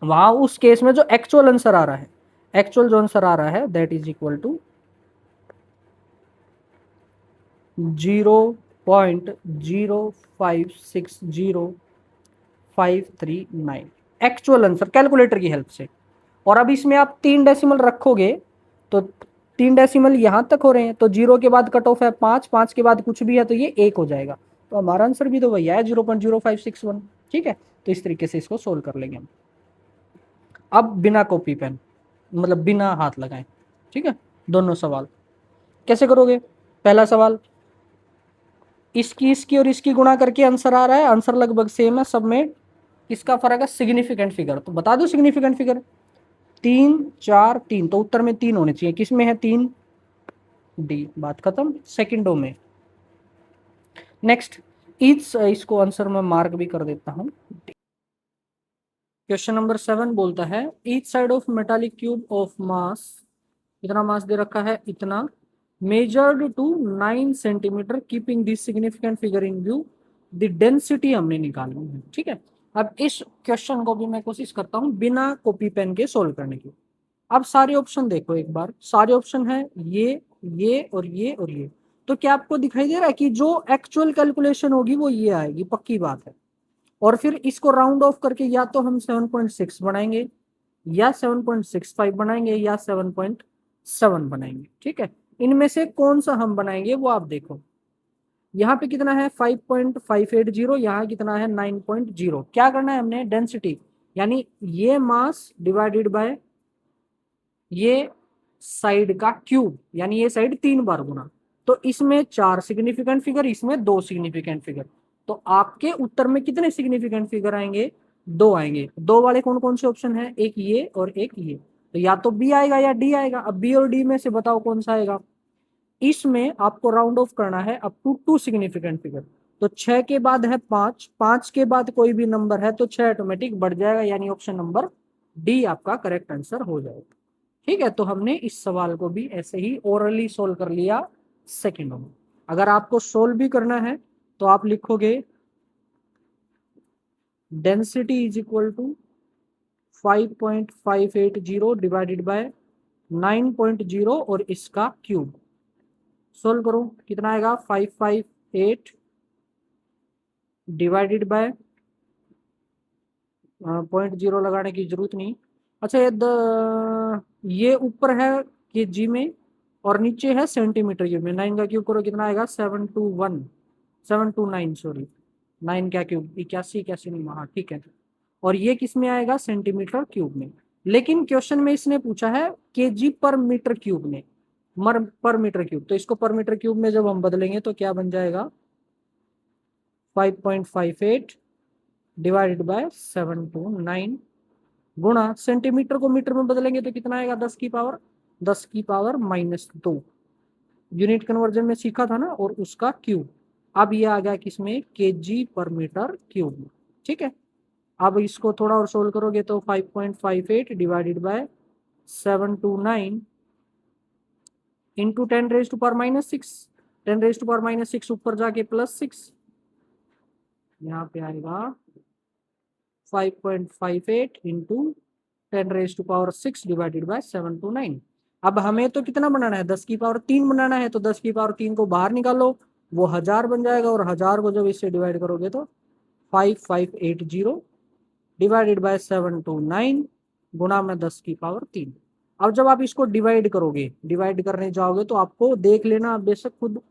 Speaker 2: वहां उस केस में जो एक्चुअल आंसर आ रहा है, एक्चुअल जो आंसर आ रहा है that is equal to 0.0560539 actual answer calculator की हेल्प से। और अब इसमें आप 3 डेसिमल रखोगे तो 3 डेसिमल यहां तक हो रहे हैं, तो 0 के बाद कट ऑफ है 5, 5 के बाद कुछ भी है तो ये 1 हो जाएगा, तो हमारा आंसर भी तो वही है 0.0561। ठीक है, तो इस तरीके से इसको सोल्व कर लेंगे हम। अब बिना कॉपी पेन, मतलब बिना हाथ लगाए, ठीक है, दोनों सवाल कैसे करोगे। पहला सवाल, इसकी और इसकी गुणा करके आंसर आ रहा है, आंसर लगभग सेम है सब में, किसका फर्क है, सिग्निफिकेंट फिगर, तो बता दो सिग्निफिकेंट फिगर 3 4 3, तो उत्तर में 3 होने चाहिए, किसमें है 3, डी, बात खत्म, सेकंडों में। नेक्स्ट, इसको आंसर में मार्क भी कर देता हूं। क्वेश्चन नंबर 7 बोलता है each side of metallic cube of mass, कितना मास दे रखा है इतना, measured to 9 centimetre, keeping this significant figure in view, the density हमने निकालनी है। ठीक है, अब इस क्वेश्चन को भी मैं कोशिश करता हूं बिना कॉपी पेन के सोल्व करने की। अब सारे ऑप्शन देखो एक बार, सारे ऑप्शन है ये और ये और ये, तो क्या आपको दिखाई दे रहा है कि जो एक्चुअल कैलकुलेशन होगी वो ये आएगी, पक्की बात है। और फिर इसको राउंड ऑफ करके या तो हम 7.6 बनाएंगे, या 7.65 बनाएंगे, या 7.7 बनाएंगे। ठीक है, इनमें से कौन सा हम बनाएंगे वो आप देखो। यहाँ पे कितना है 5.580, यहाँ कितना है 9.0। क्या करना है हमने, डेंसिटी, यानी ये मास डिवाइडेड बाय ये साइड का क्यूब, यानी ये साइड 3 बार गुना, तो इसमें 4 सिग्निफिकेंट फिगर, इसमें 2 सिग्निफिकेंट फिगर, तो आपके उत्तर में कितने सिग्निफिकेंट फिगर आएंगे, 2 आएंगे। 2 वाले कौन कौन से ऑप्शन है, एक ये और एक ये, तो या तो बी आएगा या डी आएगा। अब बी और डी में से बताओ कौन सा आएगा। इसमें आपको राउंड ऑफ करना है अप टू 2 सिग्निफिकेंट फिगर, तो 6 के बाद है 5, 5 के बाद कोई भी नंबर है तो 6 ऑटोमेटिक बढ़ जाएगा, यानी ऑप्शन नंबर डी आपका करेक्ट आंसर हो जाएगा। ठीक है, तो हमने इस सवाल को भी ऐसे ही ओरली सोल्व कर लिया सेकेंडों में। अगर आपको सोल्व भी करना है तो आप लिखोगे density is equal to 5.580 divided by 9.0 और इसका क्यूब, सोल्व करो कितना आएगा 558 डिवाइडेड बाय 0.0 लगाने की जरूरत नहीं। अच्छा, ये ऊपर है कि जी में और नीचे है सेंटीमीटर क्यूब में, 9 का क्यूब करो कितना आएगा 729 सॉरी 9 का क्यूब 81 नहीं, हाँ ठीक है। और ये किस में आएगा, सेंटीमीटर क्यूब में। लेकिन क्वेश्चन में इसने पूछा है केजी पर मीटर क्यूब में, पर मीटर क्यूब, तो इसको पर मीटर क्यूब में जब हम बदलेंगे तो क्या बन जाएगा 5.58 डिवाइडेड बाय 729 गुणा सेंटीमीटर को मीटर में बदलेंगे तो कितना आएगा 10 की पावर -2, यूनिट कन्वर्जन में सीखा था ना, और उसका क्यूब। अब ये आ गया किसमें, केजी पर मीटर क्यूब में। ठीक है, अब इसको थोड़ा और सोल्व करोगे तो 5.58 डिवाइडेड बाय 729 इंटू 10⁻⁻6, 10⁻⁻6 ऊपर जाके +6, यहाँ पे आएगा 5.58 इंटू 10⁻6 डिवाइडेड बाय 729। अब हमें तो कितना बनाना है, 10 की पावर 3 बनाना है, तो 10 की पावर 3 को बाहर निकालो, वो 1000 बन जाएगा, और 1000 को जब इससे डिवाइड करोगे तो 5580 डिवाइडेड बाय 729 गुणा में 10 की पावर 3, अब जब आप इसको डिवाइड करोगे, डिवाइड करने जाओगे तो आपको देख लेना आप बेशक खुद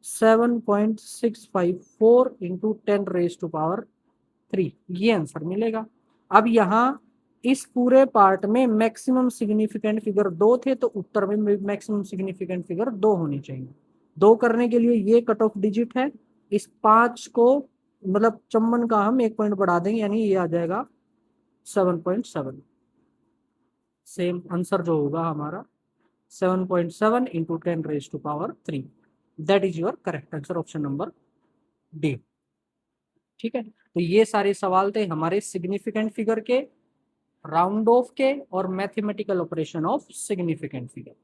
Speaker 2: 7.654 इंटू 10⁻³ ये आंसर मिलेगा। अब यहाँ इस पूरे पार्ट में मैक्सिमम सिग्निफिकेंट फिगर 2 थे तो उत्तर में मैक्सिमम सिग्निफिकेंट फिगर 2 होनी चाहिए। 2 करने के लिए ये कट ऑफ डिजिट है, इस 5 को मतलब चम्मन का हम 1 पॉइंट बढ़ा देंगे यानी ये आ जाएगा 7.7। सेम आंसर जो होगा हमारा 7.7 into 10⁻³ that is your correct answer, option number D. ठीक है, तो ये सारे सवाल थे हमारे सिग्निफिकेंट फिगर के, राउंड ऑफ के और mathematical operation of significant figure.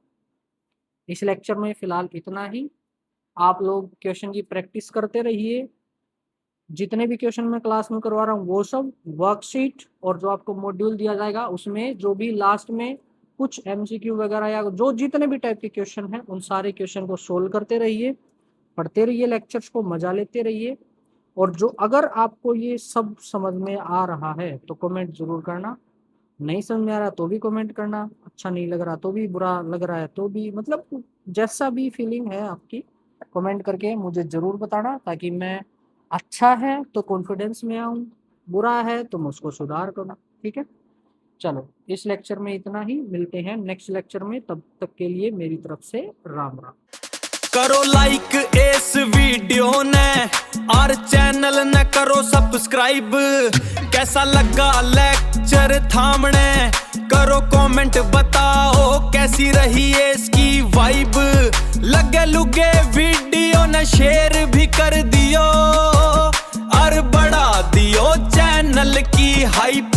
Speaker 2: इस लेक्चर में फिलहाल इतना ही। आप लोग क्वेश्चन की प्रैक्टिस करते रहिए, जितने भी क्वेश्चन मैं क्लास में करवा रहा हूँ वो सब वर्कशीट और जो आपको मॉड्यूल दिया जाएगा उसमें जो भी लास्ट में कुछ MCQ वगैरह या जो जितने भी टाइप के क्वेश्चन हैं उन सारे क्वेश्चन को सोल्व करते रहिए, पढ़ते रहिए, लेक्चर्स को मजा लेते रहिए। और जो अगर आपको ये सब समझ में आ रहा है तो कमेंट जरूर करना, नहीं समझ में आ रहा तो भी कमेंट करना, अच्छा नहीं लग रहा तो भी, बुरा लग रहा है तो भी, मतलब जैसा भी फीलिंग है आपकी कमेंट करके मुझे ज़रूर बताना, ताकि मैं अच्छा है तो कॉन्फिडेंस में आऊँ, बुरा है तो मैं उसको सुधार करूँ। ठीक है, चलो इस लेक्चर में इतना ही, मिलते हैं नेक्स्ट लेक्चर में, तब तक के लिए मेरी तरफ से राम राम।
Speaker 1: करो लाइक इस वीडियो ने और चैनल न करो सब्सक्राइब। कैसा लगा लेक्चर थामने, करो कमेंट बताओ कैसी रही है इसकी वाइब। लगे लुगे वीडियो न शेयर भी कर दियो और बढ़ा दियो चैनल की हाइप।